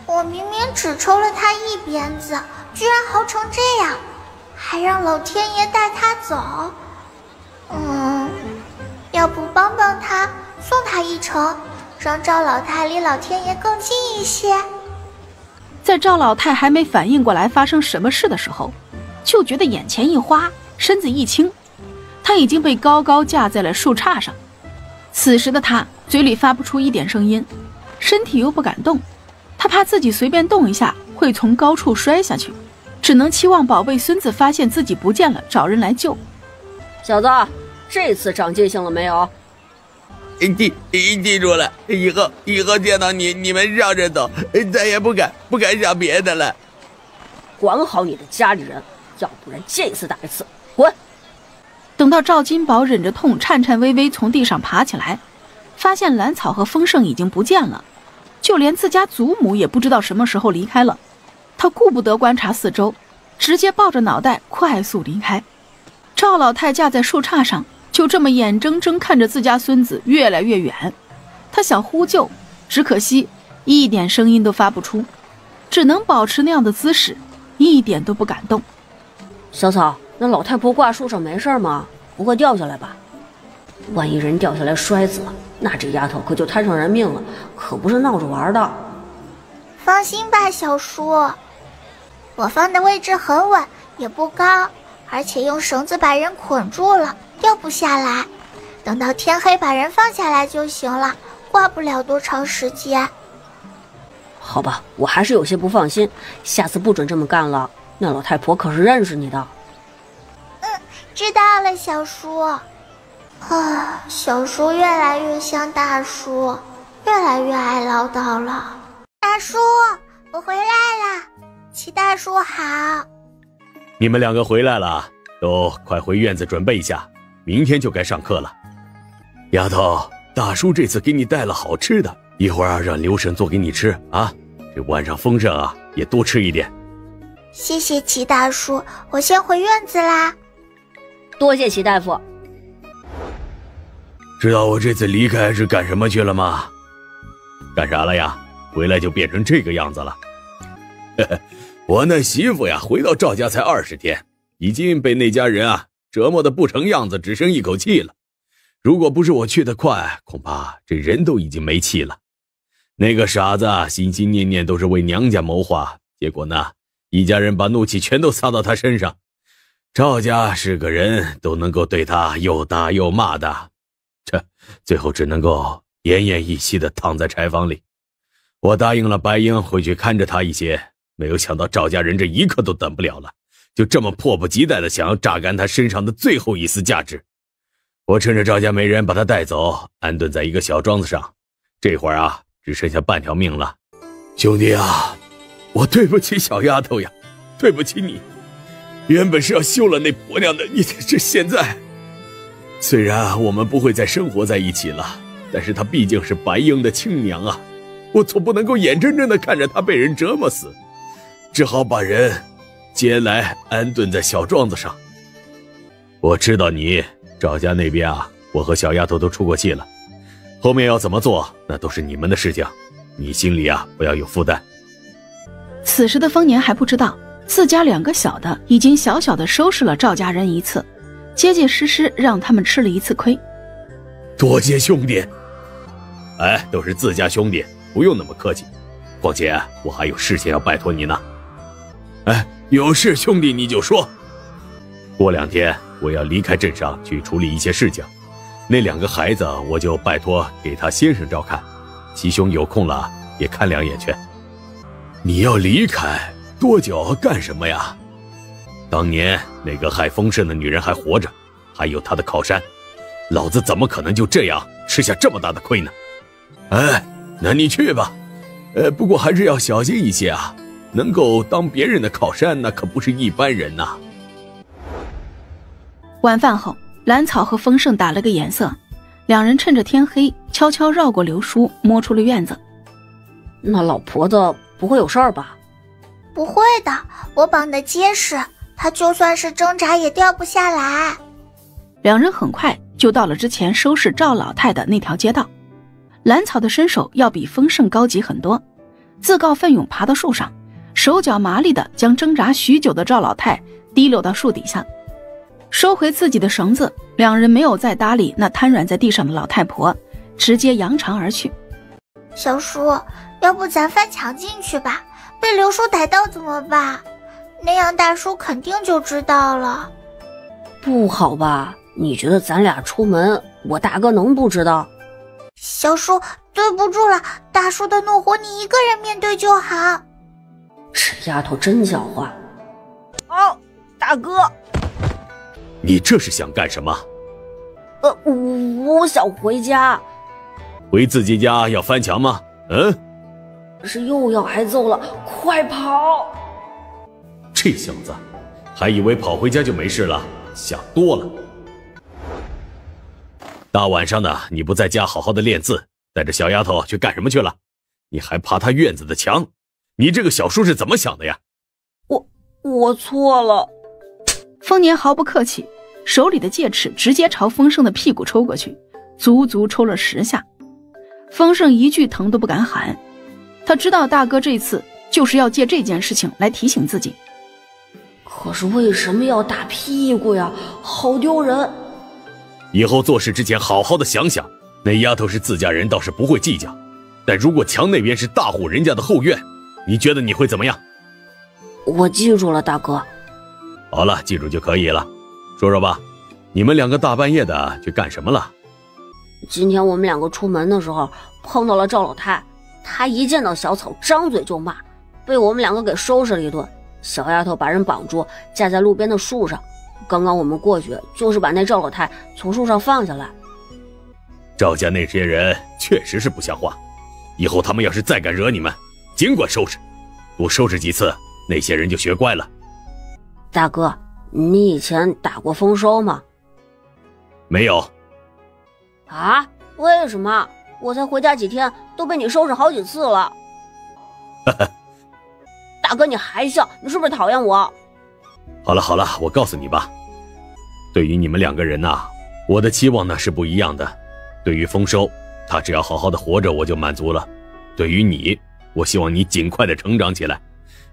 我明明只抽了他一鞭子，居然嚎成这样，还让老天爷带他走。要不帮帮他，送他一程，让赵老太离老天爷更近一些。在赵老太还没反应过来发生什么事的时候，就觉得眼前一花，身子一轻，她已经被高高架在了树杈上。此时的她嘴里发不出一点声音，身体又不敢动，她怕自己随便动一下会从高处摔下去，只能期望宝贝孙子发现自己不见了，找人来救。小子，这次长记性了没有？记住了，以后见到你们绕着走，再也不敢想别的了。管好你的家里人，要不然见一次打一次，滚！等到赵金宝忍着痛颤颤巍巍从地上爬起来，发现兰草和丰盛已经不见了，就连自家祖母也不知道什么时候离开了。他顾不得观察四周，直接抱着脑袋快速离开。赵老太架在树杈上，就这么眼睁睁看着自家孙子越来越远。他想呼救，只可惜一点声音都发不出，只能保持那样的姿势，一点都不敢动。小草，那老太婆挂树上没事吗？不会掉下来吧？万一人掉下来摔死了，那这丫头可就摊上人命了，可不是闹着玩的。放心吧，小叔，我放的位置很稳，也不高，而且用绳子把人捆住了，掉不下来。等到天黑把人放下来就行了，挂不了多长时间。好吧，我还是有些不放心，下次不准这么干了。那老太婆可是认识你的。知道了，小叔。小叔越来越像大叔，越来越爱唠叨了。大叔，我回来了，齐大叔好。你们两个回来了，都快回院子准备一下，明天就该上课了。丫头，大叔这次给你带了好吃的，一会儿让刘婶做给你吃啊。这晚上丰盛啊，也多吃一点。谢谢齐大叔，我先回院子啦。多谢齐大夫。知道我这次离开是干什么去了吗？干啥了呀？回来就变成这个样子了。我那媳妇呀，回到赵家才20天，已经被那家人啊折磨得不成样子，只剩一口气了。如果不是我去得快，恐怕这人都已经没气了。那个傻子心心念念都是为娘家谋划，结果呢，一家人把怒气全都撒到他身上。赵家是个人都能够对他又打又骂的，这最后只能够奄奄一息地躺在柴房里。我答应了白英回去看着他一些，没有想到赵家人这一刻都等不了了，就这么迫不及待地想要榨干他身上的最后一丝价值。我趁着赵家没人把他带走，安顿在一个小庄子上，这会儿啊只剩下半条命了。兄弟啊，我对不起小丫头呀，对不起你。原本是要休了那婆娘的，你这现在，虽然我们不会再生活在一起了，但是她毕竟是白英的亲娘啊，我总不能够眼睁睁地看着她被人折磨死，只好把人接来安顿在小庄子上。我知道你赵家那边啊，我和小丫头都出过气了，后面要怎么做，那都是你们的事情，你心里啊不要有负担。此时的丰年还不知道，自家2个小的已经小小的收拾了赵家人一次，结结实实让他们吃了一次亏。多谢兄弟。哎，都是自家兄弟，不用那么客气。况且我还有事情要拜托你呢。哎，有事兄弟你就说。过2天我要离开镇上去处理一些事情，那2个孩子我就拜托给他先生照看，齐兄有空了也看2眼去。你要离开多久干什么呀？当年那个害丰盛的女人还活着，还有她的靠山，老子怎么可能就这样吃下这么大的亏呢？哎，那你去吧，不过还是要小心一些啊，能够当别人的靠山那可不是一般人呐。晚饭后，兰草和丰盛打了个眼色，2人趁着天黑悄悄绕过刘叔，摸出了院子。那老婆子不会有事儿吧？不会的，我绑得结实，她就算是挣扎也掉不下来。 2人很快就到了之前收拾赵老太的那条街道。兰草的身手要比丰盛高级很多，自告奋勇爬到树上，手脚麻利地将挣扎许久的赵老太提溜到树底下，收回自己的绳子。2人没有再搭理那瘫软在地上的老太婆，直接扬长而去。小叔，要不咱翻墙进去吧？被刘叔逮到怎么办？那样大叔肯定就知道了。不好吧？你觉得咱俩出门，我大哥能不知道？小叔，对不住了，大叔的怒火你一个人面对就好。这丫头真狡猾。哦，大哥，你这是想干什么？我想回家。回自己家要翻墙吗？是又要挨揍了，快跑！这小子还以为跑回家就没事了，想多了。大晚上的你不在家好好的练字，带着小丫头去干什么去了？你还爬他院子的墙，你这个小叔是怎么想的呀？我错了。丰年毫不客气，手里的戒尺直接朝丰盛的屁股抽过去，足足抽了10下。丰盛一句疼都不敢喊，他知道大哥这次就是要借这件事情来提醒自己。可是为什么要打屁股呀？好丢人！以后做事之前好好的想想。那丫头是自家人，倒是不会计较，但如果墙那边是大户人家的后院，你觉得你会怎么样？我记住了，大哥。好了，记住就可以了。说说吧，你们两个大半夜的去干什么了？今天我们两个出门的时候碰到了赵老太，她一见到小草张嘴就骂，被我们两个给收拾了一顿。小丫头把人绑住，架在路边的树上。刚刚我们过去，就是把那赵老太从树上放下来。赵家那些人确实是不像话，以后他们要是再敢惹你们，尽管收拾，多收拾几次，那些人就学乖了。大哥，你以前打过丰收吗？没有。啊？为什么？我才回家几天，都被你收拾好几次了。大哥，你还笑？你是不是讨厌我？好了好了，我告诉你吧，对于你们两个人呐，我的期望呢是不一样的。对于丰收，他只要好好的活着我就满足了。对于你，我希望你尽快的成长起来，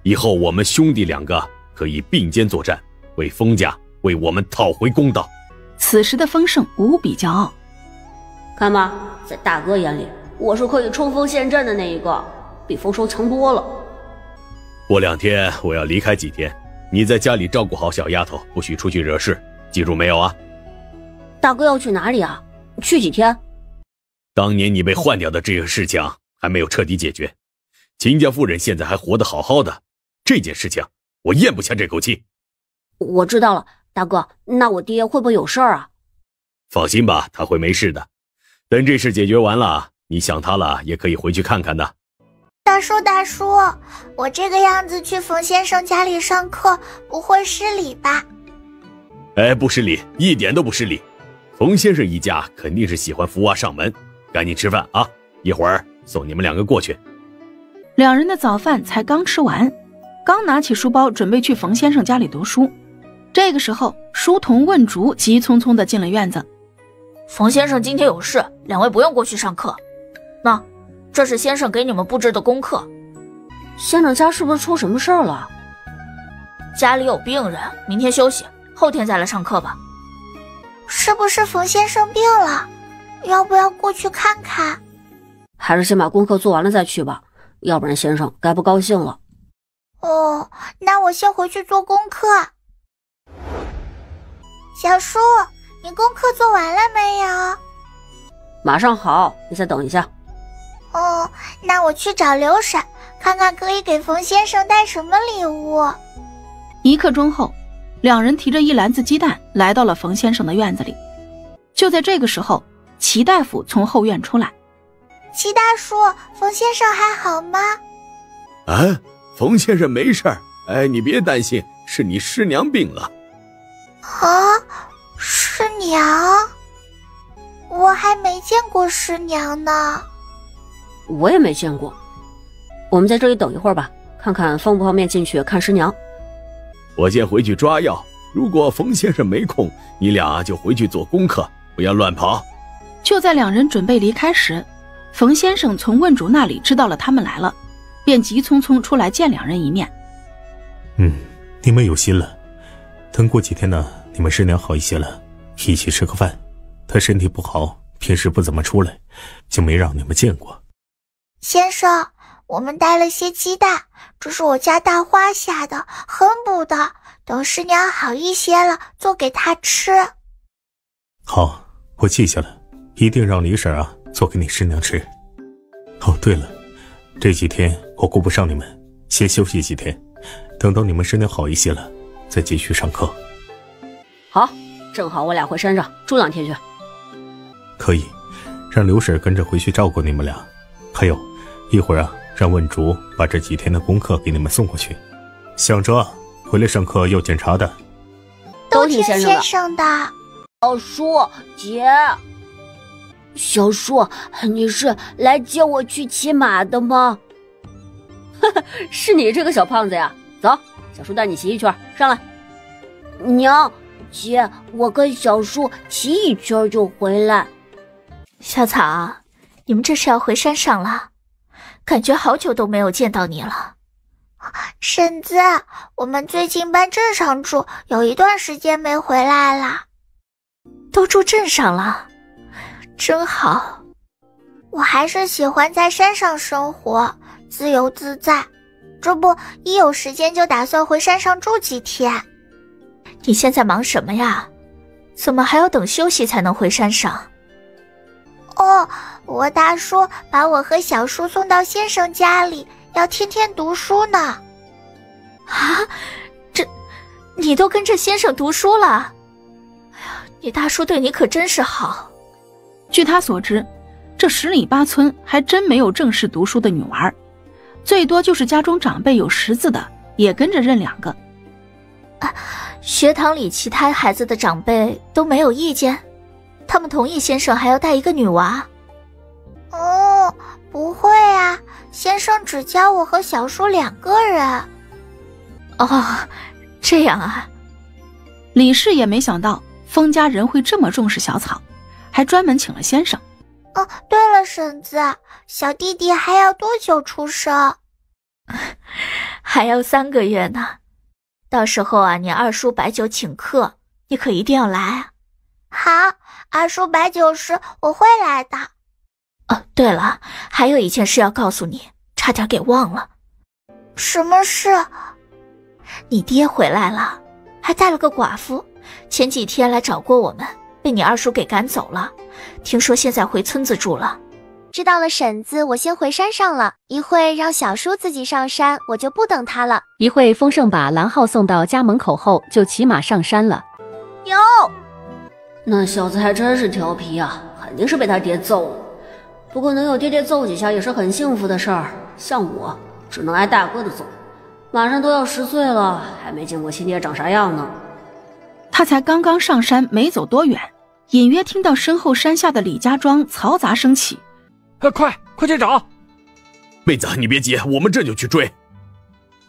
以后我们兄弟两个可以并肩作战，为丰家，为我们讨回公道。此时的丰盛无比骄傲。看吧，在大哥眼里，我是可以冲锋陷阵的那一个，比丰收强多了。过2天我要离开几天，你在家里照顾好小丫头，不许出去惹事，记住没有啊？大哥要去哪里啊？去几天？当年你被换掉的这个事情还没有彻底解决，秦家夫人现在还活得好好的，这件事情我咽不下这口气。我知道了，大哥，那我爹会不会有事儿啊？放心吧，他会没事的。等这事解决完了，你想他了也可以回去看看的。大叔，我这个样子去冯先生家里上课不会失礼吧？哎，不失礼，一点都不失礼。冯先生一家肯定是喜欢福娃上门，赶紧吃饭啊，一会儿送你们两个过去。两人的早饭才刚吃完，刚拿起书包准备去冯先生家里读书。这个时候，书童问竹急匆匆地进了院子。冯先生今天有事，两位不用过去上课。那，这是先生给你们布置的功课。先生家是不是出什么事儿了？家里有病人，明天休息，后天再来上课吧。是不是冯先生病了？要不要过去看看？还是先把功课做完了再去吧，要不然先生该不高兴了。哦，那我先回去做功课。小叔，你功课做完了没有？马上好，你再等一下。哦，那我去找刘婶，看看可以给冯先生带什么礼物。1刻钟后，两人提着一篮子鸡蛋来到了冯先生的院子里。就在这个时候，齐大夫从后院出来。齐大叔，冯先生还好吗？啊，冯先生没事儿，哎，你别担心，是你师娘病了。啊，师娘？我还没见过师娘呢。我也没见过。我们在这里等一会儿吧，看看方不方便进去看师娘。我先回去抓药，如果冯先生没空，你俩就回去做功课，不要乱跑。就在两人准备离开时，冯先生从问主那里知道了他们来了，便急匆匆出来见两人一面。你们有心了，等过几天呢，你们师娘好一些了，一起吃个饭。她身体不好，平时不怎么出来，就没让你们见过。先生，我们带了些鸡蛋，这是我家大花下的，很补的，等师娘好一些了做给她吃。好，我记下了，一定让李婶做给你师娘吃。哦，对了，这几天我顾不上你们，先休息几天，等到你们师娘好一些了再继续上课。好，正好我俩回山上住2天去。可以，让刘婶跟着回去照顾你们俩。还有一会儿让问竹把这几天的功课给你们送过去。想着回来上课要检查的，都听先生的。小叔姐，小叔，你是来接我去骑马的吗？是你这个小胖子呀！走，小叔带你骑一圈，上来。娘，姐，我跟小叔骑一圈就回来。小草，你们这是要回山上了？感觉好久都没有见到你了。婶子，我们最近搬镇上住，有一段时间没回来了。都住镇上了，真好。我还是喜欢在山上生活，自由自在。这不，一有时间就打算回山上住几天。你现在忙什么呀？怎么还要等休息才能回山上？哦，我大叔把我和小叔送到先生家里，要天天读书呢。啊，你都跟着先生读书了？哎呀，你大叔对你可真是好。据他所知，这10里8村还真没有正式读书的女娃，最多就是家中长辈有识字的，也跟着认2个。学堂里其他孩子的长辈都没有意见？他们同意先生还要带一个女娃？哦，不会啊，先生只教我和小叔2个人。哦，这样啊。李氏也没想到封家人会这么重视小草，还专门请了先生。哦，对了，婶子，小弟弟还要多久出生？还要3个月呢。到时候啊，你二叔摆酒请客，你可一定要来啊。好，二叔摆酒时我会来的。哦，对了，还有一件事要告诉你，差点给忘了。什么事？你爹回来了，还带了个寡妇，前几天来找过我们，被你二叔给赶走了。听说现在回村子住了。知道了，婶子，我先回山上了，一会让小叔自己上山，我就不等他了。一会丰盛把蓝浩送到家门口后，就骑马上山了。哟，那小子还真是调皮啊，肯定是被他爹揍了。不过能有爹爹揍几下也是很幸福的事儿，像我只能挨大哥的揍。马上都要10岁了，还没见过亲爹长啥样呢。他才刚刚上山没走多远，隐约听到身后山下的李家庄嘈杂声起。快去找！妹子，你别急，我们这就去追。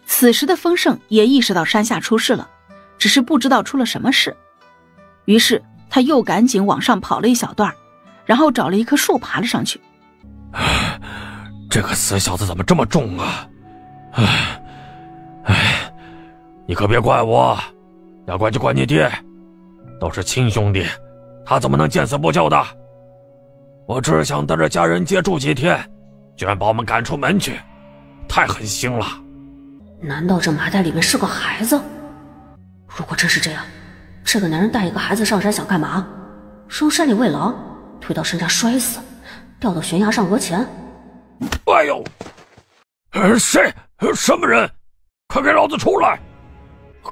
此时的丰盛也意识到山下出事了，只是不知道出了什么事。于是他又赶紧往上跑了一小段，然后找了一棵树爬了上去。这个死小子怎么这么重啊！你可别怪我，要怪就怪你爹，都是亲兄弟，他怎么能见死不救的？我只想带着家人接住几天，居然把我们赶出门去，太狠心了。难道这麻袋里面是个孩子？如果真是这样，这个男人带一个孩子上山想干嘛？扔山里喂狼，推到山下摔死，掉到悬崖上讹钱？哎呦！谁？什么人？快给老子出来！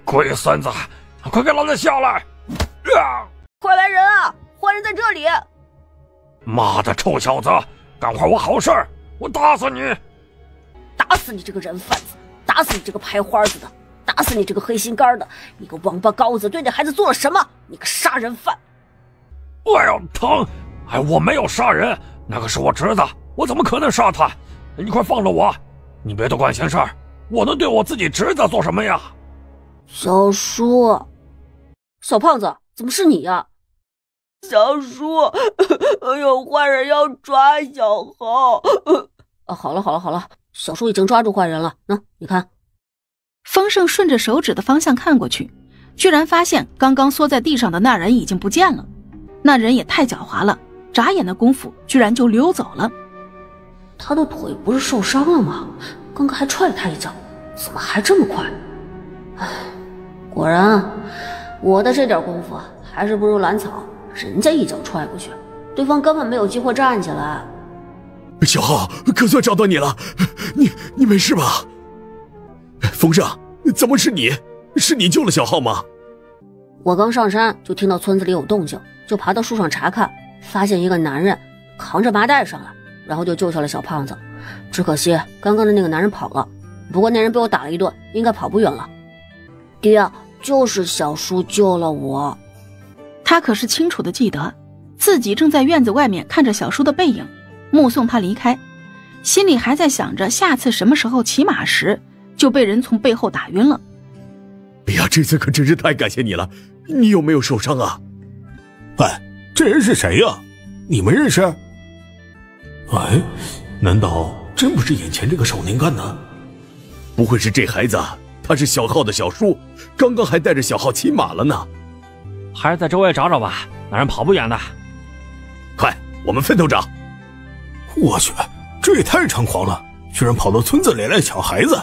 龟孙子，快给老子下来！快来人啊！坏人在这里！妈的臭小子，干坏我好事，我打死你！打死你这个人贩子，打死你这个拍花子的，打死你这个黑心肝的，你个王八羔子，对那孩子做了什么？你个杀人犯！哎呦，疼！我没有杀人，那个是我侄子，我怎么可能杀他？你快放了我！你别多管闲事儿，我能对我自己侄子做什么呀？小叔，小胖子，怎么是你呀？小叔，有坏人要抓小豪。好了，小叔已经抓住坏人了。你看。丰盛顺着手指的方向看过去，居然发现刚刚缩在地上的那人已经不见了。那人也太狡猾了，眨眼的功夫居然就溜走了。他的腿不是受伤了吗？刚刚还踹了他一脚，怎么还这么快？果然我的这点功夫还是不如蓝草，人家一脚踹过去，对方根本没有机会站起来。小浩，可算找到你了，你没事吧？丰盛，怎么是你？是你救了小浩吗？我刚上山就听到村子里有动静，就爬到树上查看，发现一个男人扛着麻袋上来，然后就救下了小胖子。只可惜刚刚的那个男人跑了，不过那人被我打了一顿，应该跑不远了。爹，就是小叔救了我。他可是清楚地记得自己正在院子外面看着小叔的背影，目送他离开，心里还在想着下次什么时候骑马时就被人从背后打晕了。哎呀，这次可真是太感谢你了，你有没有受伤啊？这人是谁呀？你们认识？难道真不是眼前这个少年干的？不会是这孩子，他是小浩的小叔，刚刚还带着小浩骑马了呢。还是在周围找找吧，那人跑不远的。快，我们分头找。我去，这也太猖狂了，居然跑到村子里来抢孩子，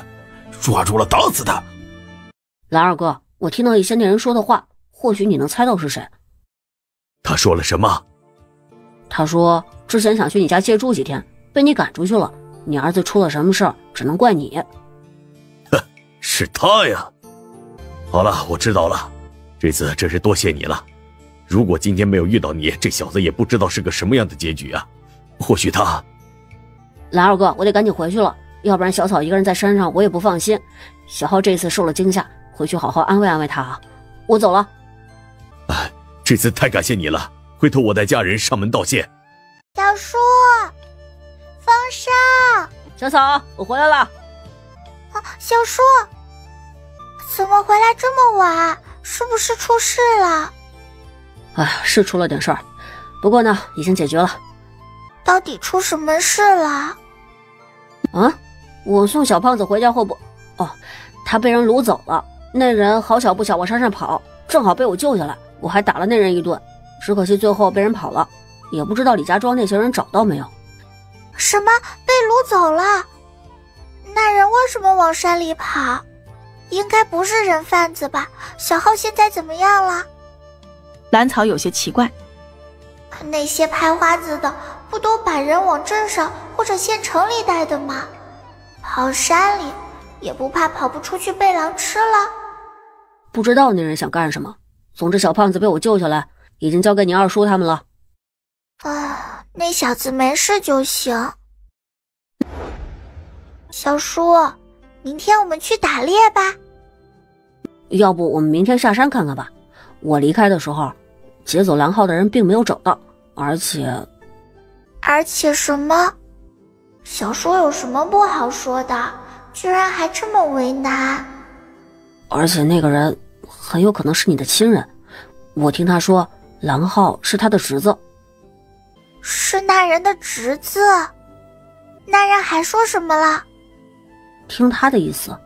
抓住了打死他。蓝二哥，我听到一些那人说的话，或许你能猜到是谁。他说了什么？他说之前想去你家借住几天，被你赶出去了，你儿子出了什么事儿，只能怪你。是他呀。好了，我知道了，这次真是多谢你了。如果今天没有遇到你，这小子也不知道是个什么样的结局啊。或许他……蓝二哥，我得赶紧回去了，要不然小草一个人在山上我也不放心。小浩这次受了惊吓，回去好好安慰安慰他啊。我走了。哎，这次太感谢你了，回头我带家人上门道谢。小叔，风声，小草，我回来了。小叔，怎么回来这么晚？是不是出事了？哎，是出了点事儿，不过呢，已经解决了。到底出什么事了？啊，我送小胖子回家后不……哦，他被人掳走了。那人好巧不巧往山上跑，正好被我救下来，我还打了那人一顿，只可惜最后被人跑了，也不知道李家庄那些人找到没有。什么？被掳走了？那人为什么往山里跑？应该不是人贩子吧？小浩现在怎么样了？蓝草有些奇怪，那些拍花子的不都把人往镇上或者县城里带的吗？跑山里也不怕跑不出去被狼吃了？不知道那人想干什么。总之小胖子被我救下来，已经交给你二叔他们了。那小子没事就行。小叔，明天我们去打猎吧。要不我们明天下山看看吧。我离开的时候，劫走蓝号的人并没有找到，而且什么？小叔有什么不好说的？居然还这么为难。而且那个人很有可能是你的亲人，我听他说蓝浩是他的侄子。是那人的侄子？那人还说什么了？听他的意思，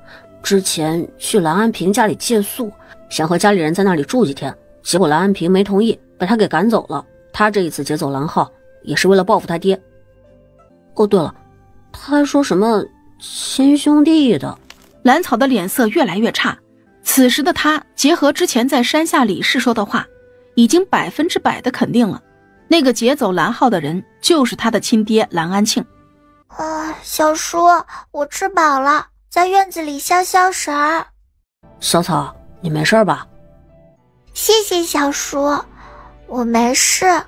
之前去蓝安平家里借宿，想和家里人在那里住几天，结果蓝安平没同意，被他给赶走了。他这一次劫走蓝浩，也是为了报复他爹。哦，对了，他还说什么亲兄弟的。蓝草的脸色越来越差。此时的他结合之前在山下李氏说的话，已经100%的肯定了，那个劫走蓝浩的人就是他的亲爹蓝安庆。小叔，我吃饱了，在院子里消消食儿。小草，你没事吧？谢谢小叔，我没事，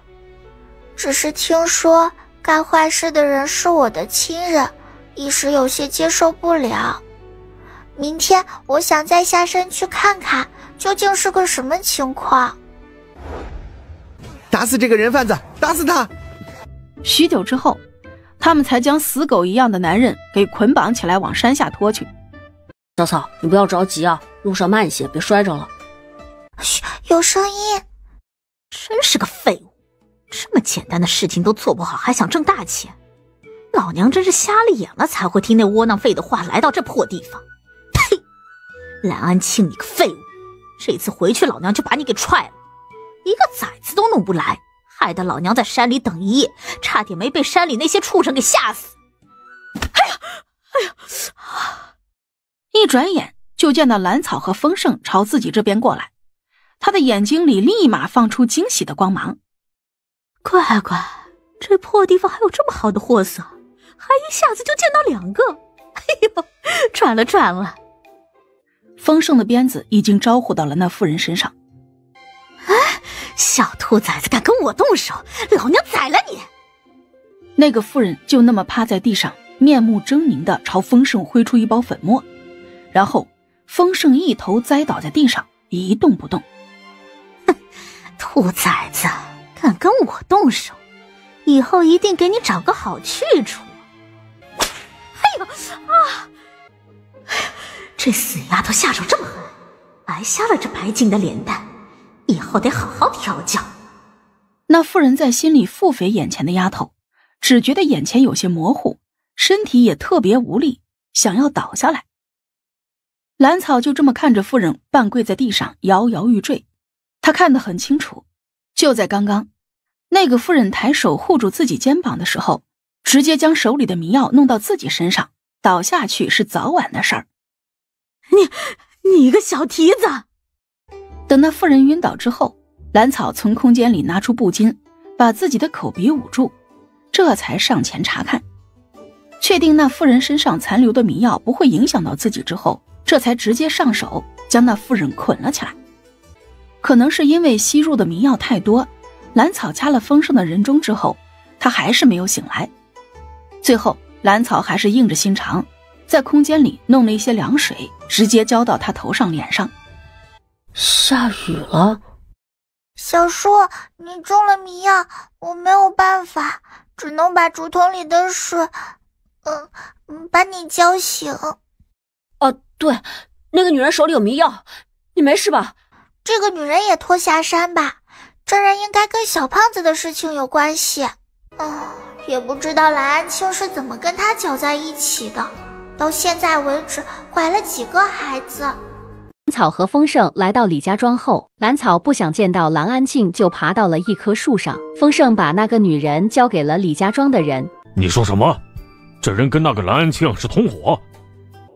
只是听说干坏事的人是我的亲人，一时有些接受不了。明天我想再下山去看看，究竟是个什么情况。打死这个人贩子，打死他！许久之后，他们才将死狗一样的男人给捆绑起来往山下拖去。小草，你不要着急啊，路上慢些，别摔着了。嘘，有声音。真是个废物，这么简单的事情都做不好，还想挣大钱。老娘真是瞎了眼了，才会听那窝囊废的话来到这破地方。呸！蓝安庆，你个废物，这次回去老娘就把你给踹了，一个崽子都弄不来，害得老娘在山里等一夜，差点没被山里那些畜生给吓死。哎呀！一转眼就见到蓝草和丰盛朝自己这边过来，他的眼睛里立马放出惊喜的光芒。乖乖，这破地方还有这么好的货色，还一下子就见到2个，哎呦，赚了赚了！丰盛的鞭子已经招呼到了那妇人身上。小兔崽子敢跟我动手，老娘宰了你！那个妇人就那么趴在地上，面目狰狞地朝丰盛挥出一包粉末，然后丰盛一头栽倒在地上，一动不动。哼，兔崽子敢跟我动手，以后一定给你找个好去处。哎呦啊！这死丫头下手这么狠，白瞎了这白净的脸蛋，以后得好好调教。那妇人在心里腹诽眼前的丫头，只觉得眼前有些模糊，身体也特别无力，想要倒下来。蓝草就这么看着妇人半跪在地上，摇摇欲坠。他看得很清楚，就在刚刚，那个妇人抬手护住自己肩膀的时候，直接将手里的迷药弄到自己身上，倒下去是早晚的事儿。你一个小蹄子！等那妇人晕倒之后，兰草从空间里拿出布巾，把自己的口鼻捂住，这才上前查看，确定那妇人身上残留的迷药不会影响到自己之后，这才直接上手将那妇人捆了起来。可能是因为吸入的迷药太多，兰草掐了丰盛的人中之后，他还是没有醒来。最后兰草还是硬着心肠，在空间里弄了一些凉水，直接浇到他头上脸上。下雨了。小叔，你中了迷药，我没有办法，只能把竹筒里的水把你浇醒。哦，对，那个女人手里有迷药，你没事吧？这个女人也拖下山吧，这人应该跟小胖子的事情有关系。也不知道蓝安庆是怎么跟他搅在一起的，到现在为止怀了几个孩子。兰草和丰盛来到李家庄后，兰草不想见到蓝安庆，就爬到了一棵树上。丰盛把那个女人交给了李家庄的人。你说什么？这人跟那个蓝安庆是同伙？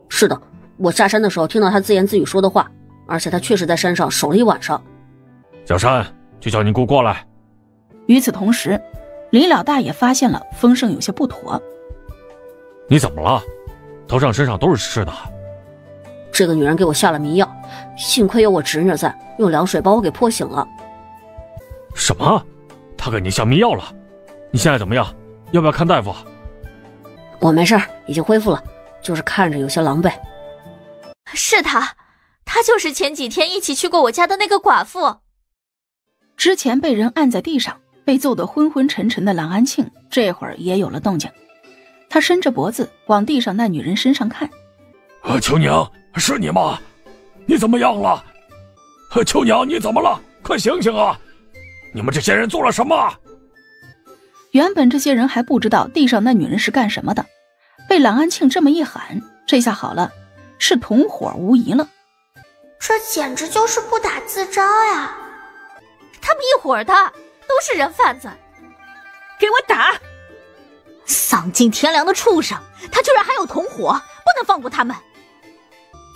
是的，我下山的时候听到他自言自语说的话，而且他确实在山上守了一晚上。小山，就叫你给我过来。与此同时，李老大也发现了丰盛有些不妥。你怎么了？头上身上都是湿的。这个女人给我下了迷药，幸亏有我侄女在，用凉水把我给泼醒了。什么？她给你下迷药了？你现在怎么样？要不要看大夫？我没事，已经恢复了，就是看着有些狼狈。是她就是前几天一起去过我家的那个寡妇。之前被人按在地上被揍得昏昏沉沉的蓝安庆这会儿也有了动静，他伸着脖子往地上那女人身上看。秋娘，是你吗？你怎么样了？秋娘，你怎么了？快醒醒啊！你们这些人做了什么？原本这些人还不知道地上那女人是干什么的，被蓝安庆这么一喊，这下好了，是同伙无疑了。这简直就是不打自招呀！他们一伙的都是人贩子，给我打！丧尽天良的畜生，他居然还有同伙，不能放过他们！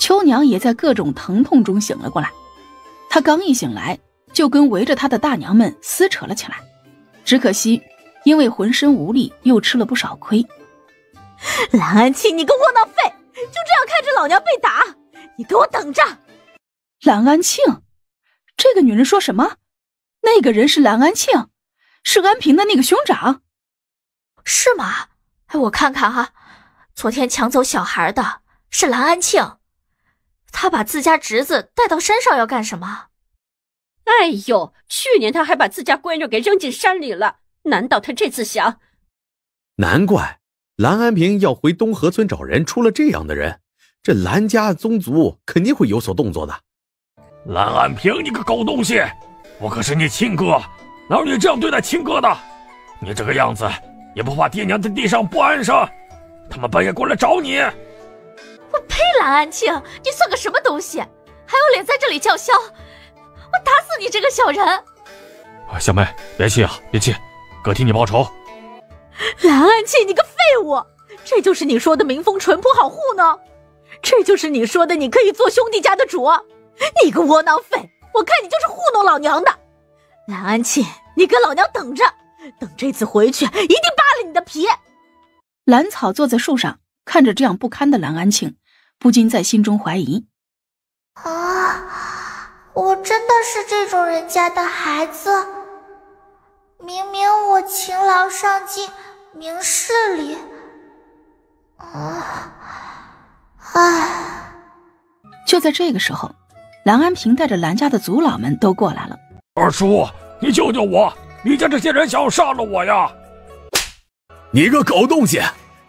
秋娘也在各种疼痛中醒了过来，她刚一醒来就跟围着她的大娘们撕扯了起来，只可惜因为浑身无力又吃了不少亏。蓝安庆，你个窝囊废，就这样看着老娘被打，你给我等着！蓝安庆？这个女人说什么？那个人是蓝安庆，是安平的那个兄长？是吗？我看看哈，昨天抢走小孩的是蓝安庆，他把自家侄子带到山上要干什么？哎呦，去年他还把自家闺女给扔进山里了，难道他这次想？难怪蓝安平要回东河村找人，出了这样的人，这蓝家宗族肯定会有所动作的。蓝安平，你个狗东西，我可是你亲哥，哪有你这样对待亲哥的？你这个样子也不怕爹娘在地上不安生，他们半夜过来找你。我呸！蓝安庆，你算个什么东西，还有脸在这里叫嚣？我打死你这个小人！小妹，别气啊，别气，哥替你报仇。蓝安庆，你个废物，这就是你说的民风淳朴好糊弄？这就是你说的你可以做兄弟家的主？你个窝囊废，我看你就是糊弄老娘的！蓝安庆，你跟老娘等着，等这次回去一定扒了你的皮！蓝草坐在树上，看着这样不堪的蓝安庆，不禁在心中怀疑：我真的是这种人家的孩子？明明我勤劳上进，明事理。就在这个时候，蓝安平带着蓝家的族老们都过来了。二叔，你救救我！李家这些人想要杀了我呀！你个狗东西，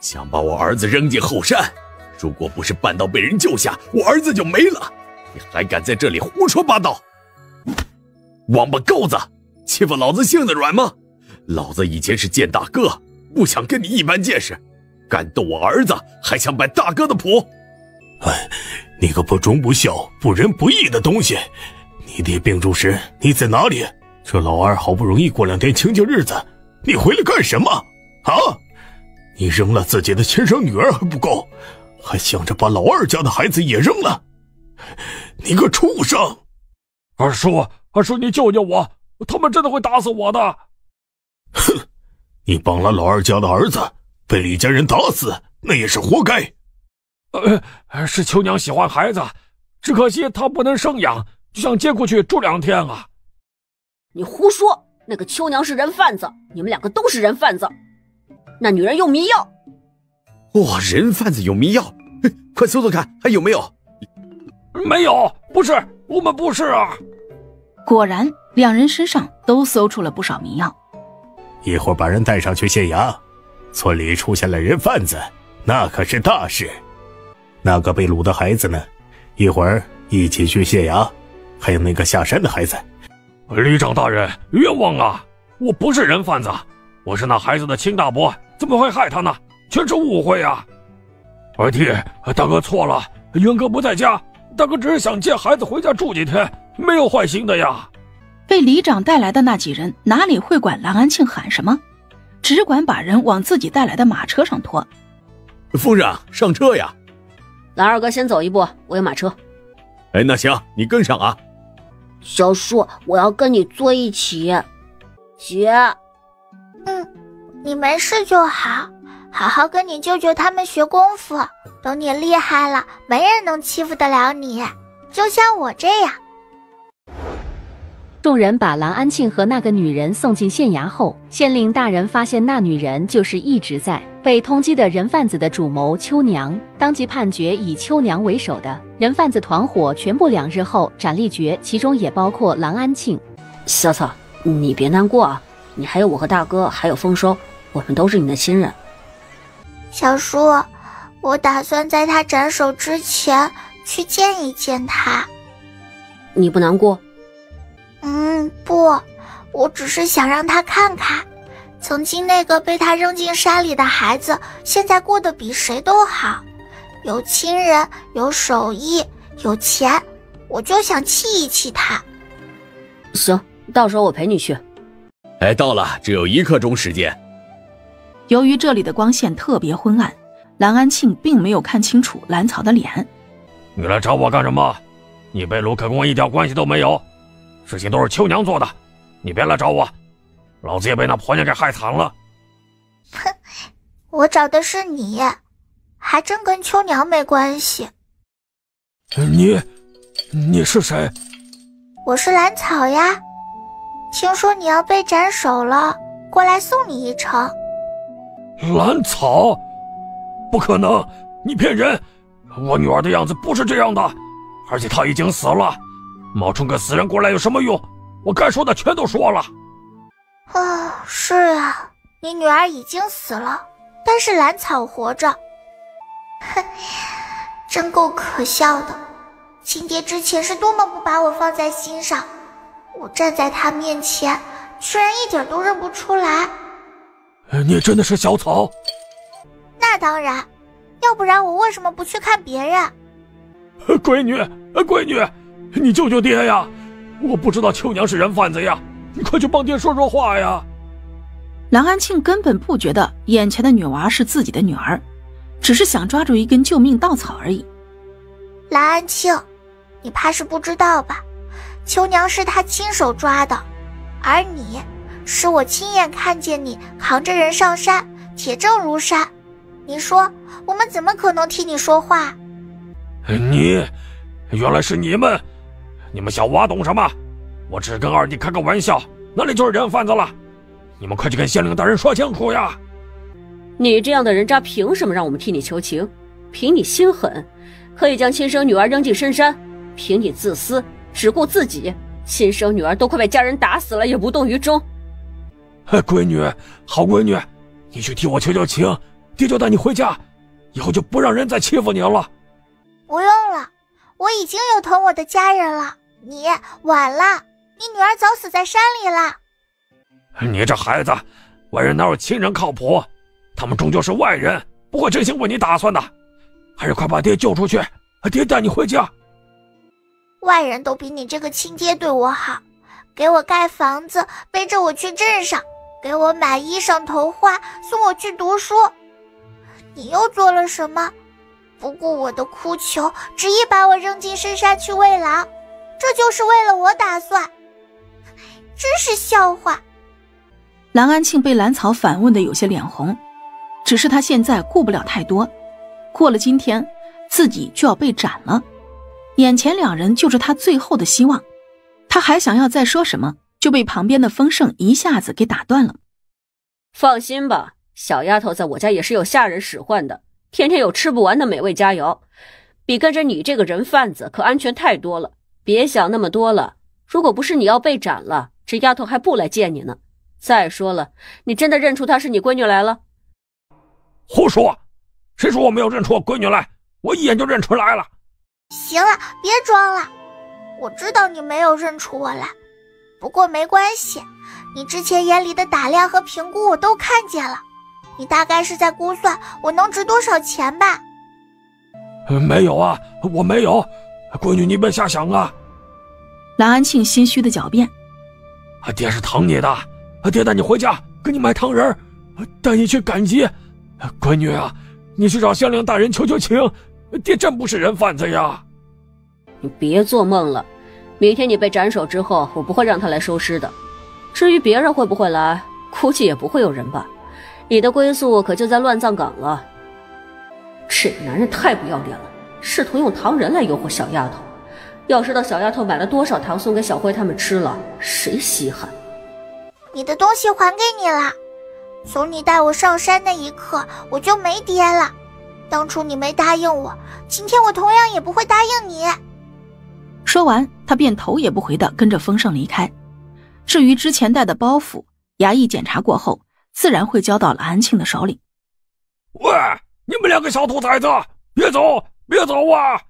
想把我儿子扔进后山，如果不是半道被人救下，我儿子就没了。你还敢在这里胡说八道！王八羔子，欺负老子性子软吗？老子以前是见大哥，不想跟你一般见识，敢动我儿子，还想摆大哥的谱。你个不忠不孝、不仁不义的东西！你爹病重时你在哪里？这老二好不容易过2天清静日子，你回来干什么？啊！你扔了自己的亲生女儿还不够，还想着把老二家的孩子也扔了，你个畜生！二叔，你救救我，他们真的会打死我的。哼，你绑了老二家的儿子，被李家人打死，那也是活该。是秋娘喜欢孩子，只可惜她不能生养，就想接过去住2天啊。你胡说，那个秋娘是人贩子，你们2个都是人贩子。那女人用迷药。哇，人贩子有迷药，快搜搜看还有没有。没有，不是，我们不是啊。果然2人身上都搜出了不少迷药。一会儿把人带上去县衙，村里出现了人贩子，那可是大事。那个被掳的孩子呢？一会儿一起去县衙。还有那个下山的孩子。里长大人，冤枉啊！我不是人贩子，我是那孩子的亲大伯，怎么会害他呢？全是误会啊！二弟，大哥错了，元哥不在家，大哥只是想接孩子回家住几天，没有坏心的呀。被里长带来的那几人哪里会管蓝安庆喊什么，只管把人往自己带来的马车上拖。夫人，上车呀！蓝二哥先走一步，我有马车。那行，你跟上啊。小树，我要跟你坐一起。姐。你没事就好，好好跟你舅舅他们学功夫，等你厉害了，没人能欺负得了你，就像我这样。众人把蓝安庆和那个女人送进县衙后，县令大人发现那女人就是一直在被通缉的人贩子的主谋秋娘，当即判决以秋娘为首的人贩子团伙全部2日后斩立决，其中也包括蓝安庆。小草，你别难过啊，你还有我和大哥，还有丰收，我们都是你的亲人。小叔，我打算在他斩首之前去见一见他。你不难过？不，我只是想让他看看，曾经那个被他扔进山里的孩子，现在过得比谁都好，有亲人，有手艺，有钱，我就想气一气他。行，到时候我陪你去。到了，只有1刻钟时间。由于这里的光线特别昏暗，蓝安庆并没有看清楚蓝草的脸。你来找我干什么？你被卢可跟我一点关系都没有，事情都是秋娘做的，你别来找我，老子也被那婆娘给害惨了。哼，我找的是你，还真跟秋娘没关系。你是谁？我是蓝草呀，听说你要被斩首了，过来送你一程。蓝草？不可能，你骗人，我女儿的样子不是这样的，而且她已经死了，冒充个死人过来有什么用？我该说的全都说了。是啊，你女儿已经死了，但是蓝草活着。哼，真够可笑的，亲爹之前是多么不把我放在心上，我站在他面前居然一点都认不出来。你真的是小草？那当然，要不然我为什么不去看别人？闺女，你救救爹呀！我不知道秋娘是人贩子呀，你快去帮爹说说话呀！蓝安庆根本不觉得眼前的女娃是自己的女儿，只是想抓住一根救命稻草而已。蓝安庆，你怕是不知道吧，秋娘是他亲手抓的，而你是我亲眼看见你扛着人上山，铁证如山，你说我们怎么可能替你说话？原来是你们想挖懂什么？我只是跟二弟开个玩笑，哪里就是人贩子了？你们快去跟县令大人说清楚呀！你这样的人渣凭什么让我们替你求情？凭你心狠，可以将亲生女儿扔进深山；凭你自私，只顾自己，亲生女儿都快被家人打死了也不动于衷。闺女，好闺女，你去替我求求情，爹就带你回家，以后就不让人再欺负你了。不用了，我已经有疼我的家人了，你晚了，你女儿早死在山里了。你这孩子，外人哪有亲人靠谱？他们终究是外人，不会真心为你打算的，还是快把爹救出去，爹带你回家。外人都比你这个亲爹对我好，给我盖房子，背着我去镇上，给我买衣裳头花，送我去读书。你又做了什么？不顾我的哭求，执意把我扔进深山去喂狼，这就是为了我打算，真是笑话。蓝安庆被兰草反问得有些脸红，只是他现在顾不了太多，过了今天自己就要被斩了，眼前两人就是他最后的希望。他还想要再说什么，就被旁边的丰盛一下子给打断了。放心吧，小丫头在我家也是有下人使唤的，天天有吃不完的美味佳肴，比跟着你这个人贩子可安全太多了。别想那么多了，如果不是你要被斩了，这丫头还不来见你呢。再说了，你真的认出她是你闺女来了？胡说！谁说我没有认出我闺女来？我一眼就认出来了。行了，别装了，我知道你没有认出我来，不过没关系，你之前眼里的打量和评估我都看见了，你大概是在估算我能值多少钱吧？没有啊，我没有，闺女你别瞎想啊。蓝安庆心虚的狡辩，爹是疼你的，爹带你回家给你买糖人，带你去赶集。闺女啊，你去找县令大人求求情，爹真不是人贩子呀。你别做梦了，明天你被斩首之后，我不会让他来收尸的。至于别人会不会来，估计也不会有人吧。你的归宿可就在乱葬岗了。这个男人太不要脸了，试图用糖人来诱惑小丫头。要知道小丫头买了多少糖送给小辉他们吃了，谁稀罕？你的东西还给你了，从你带我上山那一刻，我就没爹了。当初你没答应我，今天我同样也不会答应你。说完，他便头也不回地跟着丰盛离开。至于之前带的包袱，衙役检查过后，自然会交到蓝安庆的手里。喂，你们两个小兔崽子，别走，别走啊！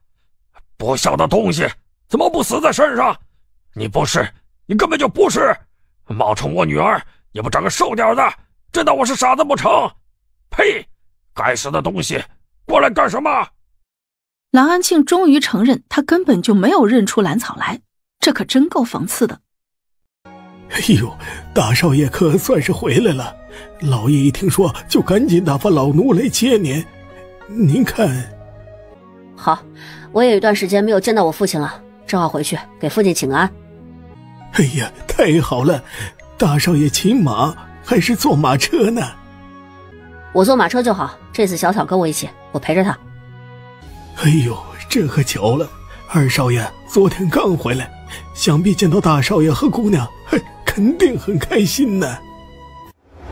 不孝的东西，怎么不死在身上？你不是，你根本就不是，冒充我女儿，也不长个瘦点的，真当我是傻子不成？呸！该死的东西，过来干什么？蓝安庆终于承认，他根本就没有认出兰草来，这可真够讽刺的。哎呦，大少爷可算是回来了，老爷一听说就赶紧打发老奴来接您。您看，好，我也有一段时间没有见到我父亲了，正好回去给父亲请安。哎呀，太好了，大少爷骑马还是坐马车呢？我坐马车就好，这次小草跟我一起，我陪着他。哎呦，这可巧了，二少爷昨天刚回来，想必见到大少爷和姑娘，肯定很开心呢。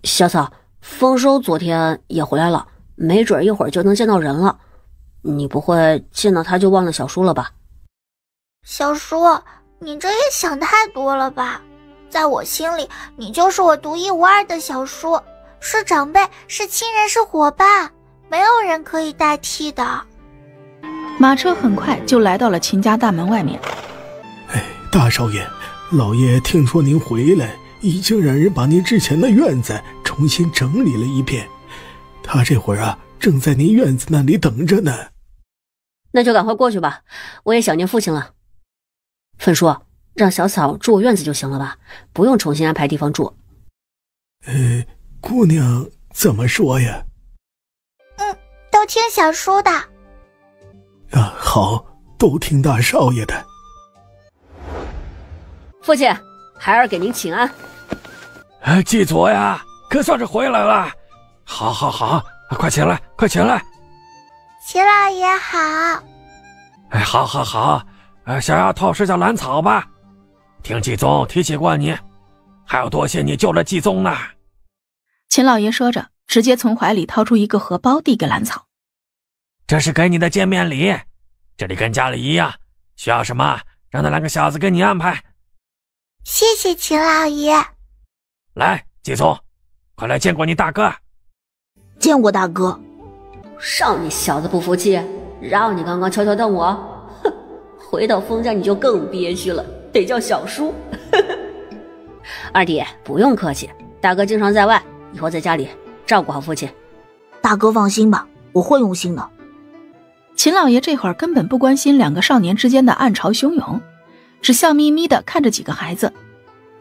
小草，丰收昨天也回来了，没准一会儿就能见到人了。你不会见到他就忘了小叔了吧？小叔，你这也想太多了吧？在我心里，你就是我独一无二的小叔，是长辈，是亲人，是伙伴，没有人可以代替的。马车很快就来到了秦家大门外面。哎，大少爷，老爷听说您回来，已经让人把您之前的院子重新整理了一遍，他这会儿啊，正在您院子那里等着呢。那就赶快过去吧，我也想念父亲了。芬叔，让小草住我院子就行了吧，不用重新安排地方住。姑娘怎么说呀？都听小叔的。啊，好，都听大少爷的。父亲，孩儿给您请安。季佐呀，可算是回来了。好好好，快起来，快起来。齐老爷好。好好好，小丫头是叫兰草吧？听季宗提起过你，还要多谢你救了季宗呢。秦老爷说着，直接从怀里掏出一个荷包递给兰草。这是给你的见面礼，这里跟家里一样，需要什么让那两个小子给你安排。谢谢秦老爷。来，季宗，快来见过你大哥。见过大哥。让你小子不服气，让你刚刚悄悄瞪我，哼，回到封家你就更憋屈了，得叫小叔。二弟不用客气，大哥经常在外，以后在家里照顾好父亲。大哥放心吧，我会用心的。秦老爷这会儿根本不关心两个少年之间的暗潮汹涌，只笑眯眯地看着几个孩子。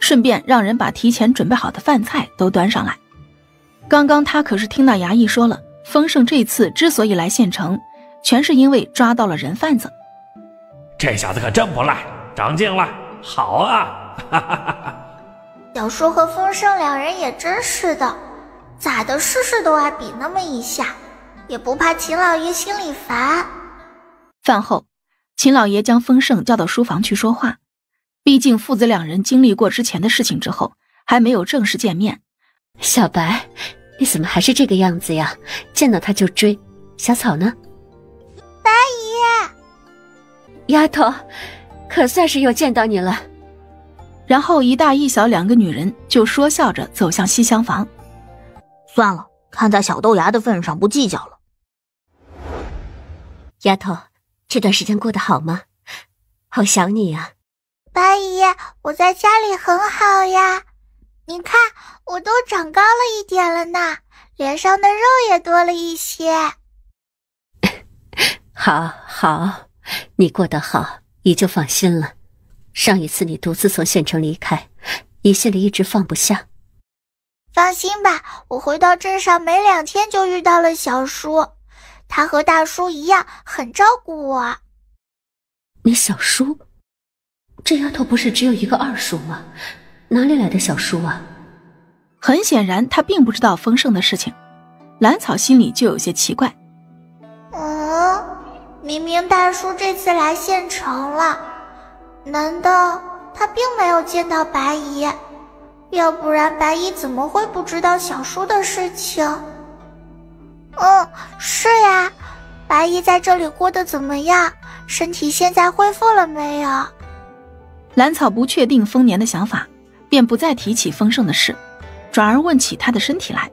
顺便让人把提前准备好的饭菜都端上来。刚刚他可是听到衙役说了，丰盛这次之所以来县城，全是因为抓到了人贩子。这小子可真不赖，长进了，好啊！哈哈哈哈。小叔和丰盛两人也真是的，咋的事事都爱比那么一下，也不怕秦老爷心里烦。饭后，秦老爷将丰盛叫到书房去说话，毕竟父子两人经历过之前的事情之后，还没有正式见面。小白，你怎么还是这个样子呀？见到他就追。小草呢？白姨，丫头，可算是又见到你了。然后一大一小两个女人就说笑着走向西厢房。算了，看在小豆芽的份上不计较了。丫头，这段时间过得好吗？好想你呀。白姨，我在家里很好呀，你看我都长高了一点了呢，脸上的肉也多了一些。好，你过得好，姨就放心了。上一次你独自从县城离开，姨心里一直放不下。放心吧，我回到镇上没2天就遇到了小叔，他和大叔一样很照顾我。你小叔？这丫头不是只有一个二叔吗？哪里来的小叔啊？很显然他并不知道丰盛的事情，兰草心里就有些奇怪。明明大叔这次来县城了，难道他并没有见到白姨？要不然白姨怎么会不知道小叔的事情？是呀，白姨在这里过得怎么样？身体现在恢复了没有？兰草不确定丰年的想法，便不再提起丰盛的事，转而问起他的身体来。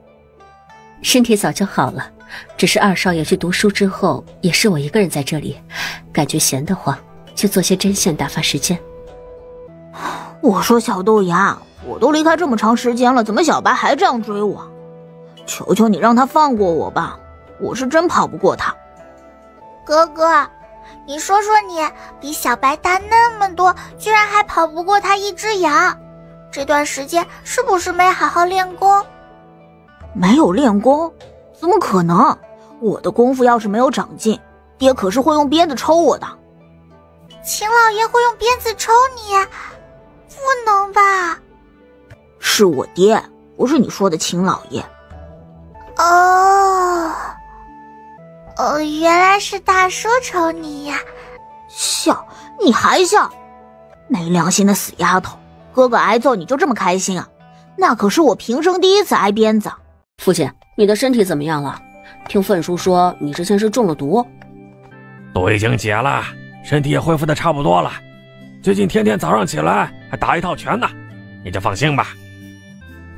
身体早就好了，只是二少爷去读书之后，也是我一个人在这里，感觉闲得慌，就做些针线打发时间。我说小豆芽，我都离开这么长时间了，怎么小白还这样追我？求求你让他放过我吧，我是真跑不过他。哥哥，你说说你，比小白大那么多，居然还跑不过他一只羊，这段时间是不是没好好练功？没有练功？怎么可能？我的功夫要是没有长进，爹可是会用鞭子抽我的。秦老爷会用鞭子抽你？不能吧？是我爹，不是你说的秦老爷。原来是大叔抽你呀！笑？你还笑？没良心的死丫头，哥哥挨揍你就这么开心啊？那可是我平生第一次挨鞭子。父亲，你的身体怎么样了？听份叔说你之前是中了毒。都已经解了，身体也恢复的差不多了。最近天天早上起来还打一套拳呢，你就放心吧。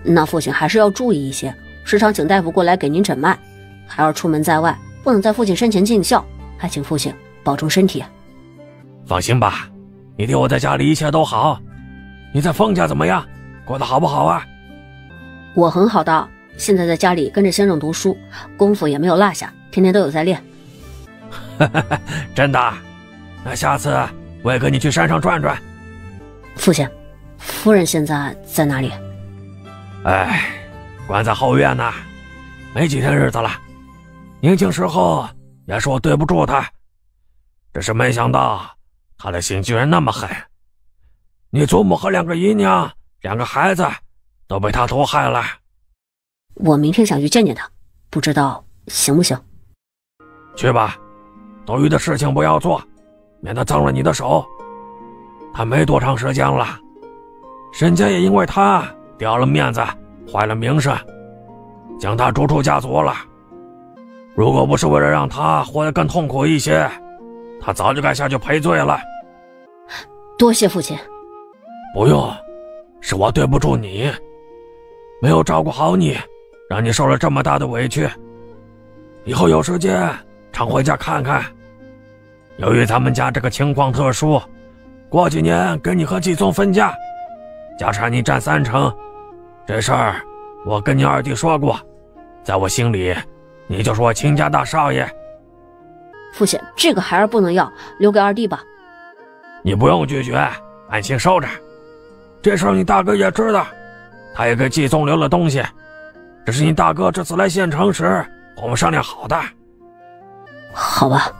那父亲还是要注意一些，时常请大夫过来给您诊脉，还要出门在外，不能在父亲身前尽孝，还请父亲保重身体。放心吧，你弟我在家里一切都好。你在丰家怎么样？过得好不好啊？我很好的，现在在家里跟着先生读书，功夫也没有落下，天天都有在练。真的？那下次我也跟你去山上转转。父亲，夫人现在在哪里？关在后院呢，没几天日子了。年轻时候也是我对不住他，只是没想到他的心居然那么狠。你祖母和2个姨娘2个孩子都被他毒害了。我明天想去见见他，不知道行不行？去吧，多余的事情不要做，免得脏了你的手。他没多长时间了，沈家也因为他掉了面子，坏了名声，将他逐出家族了。如果不是为了让他活得更痛苦一些，他早就该下去赔罪了。多谢父亲。不用，是我对不住你，没有照顾好你，让你受了这么大的委屈。以后有时间常回家看看。由于咱们家这个情况特殊，过几年跟你和季宗分家，家产你占30%。这事儿我跟你二弟说过，在我心里你就是我秦家大少爷。父亲，这个孩儿不能要，留给二弟吧。你不用拒绝，安心收着。这事儿你大哥也知道，他也给季纵留了东西，这是你大哥这次来县城时我们商量好的。好吧。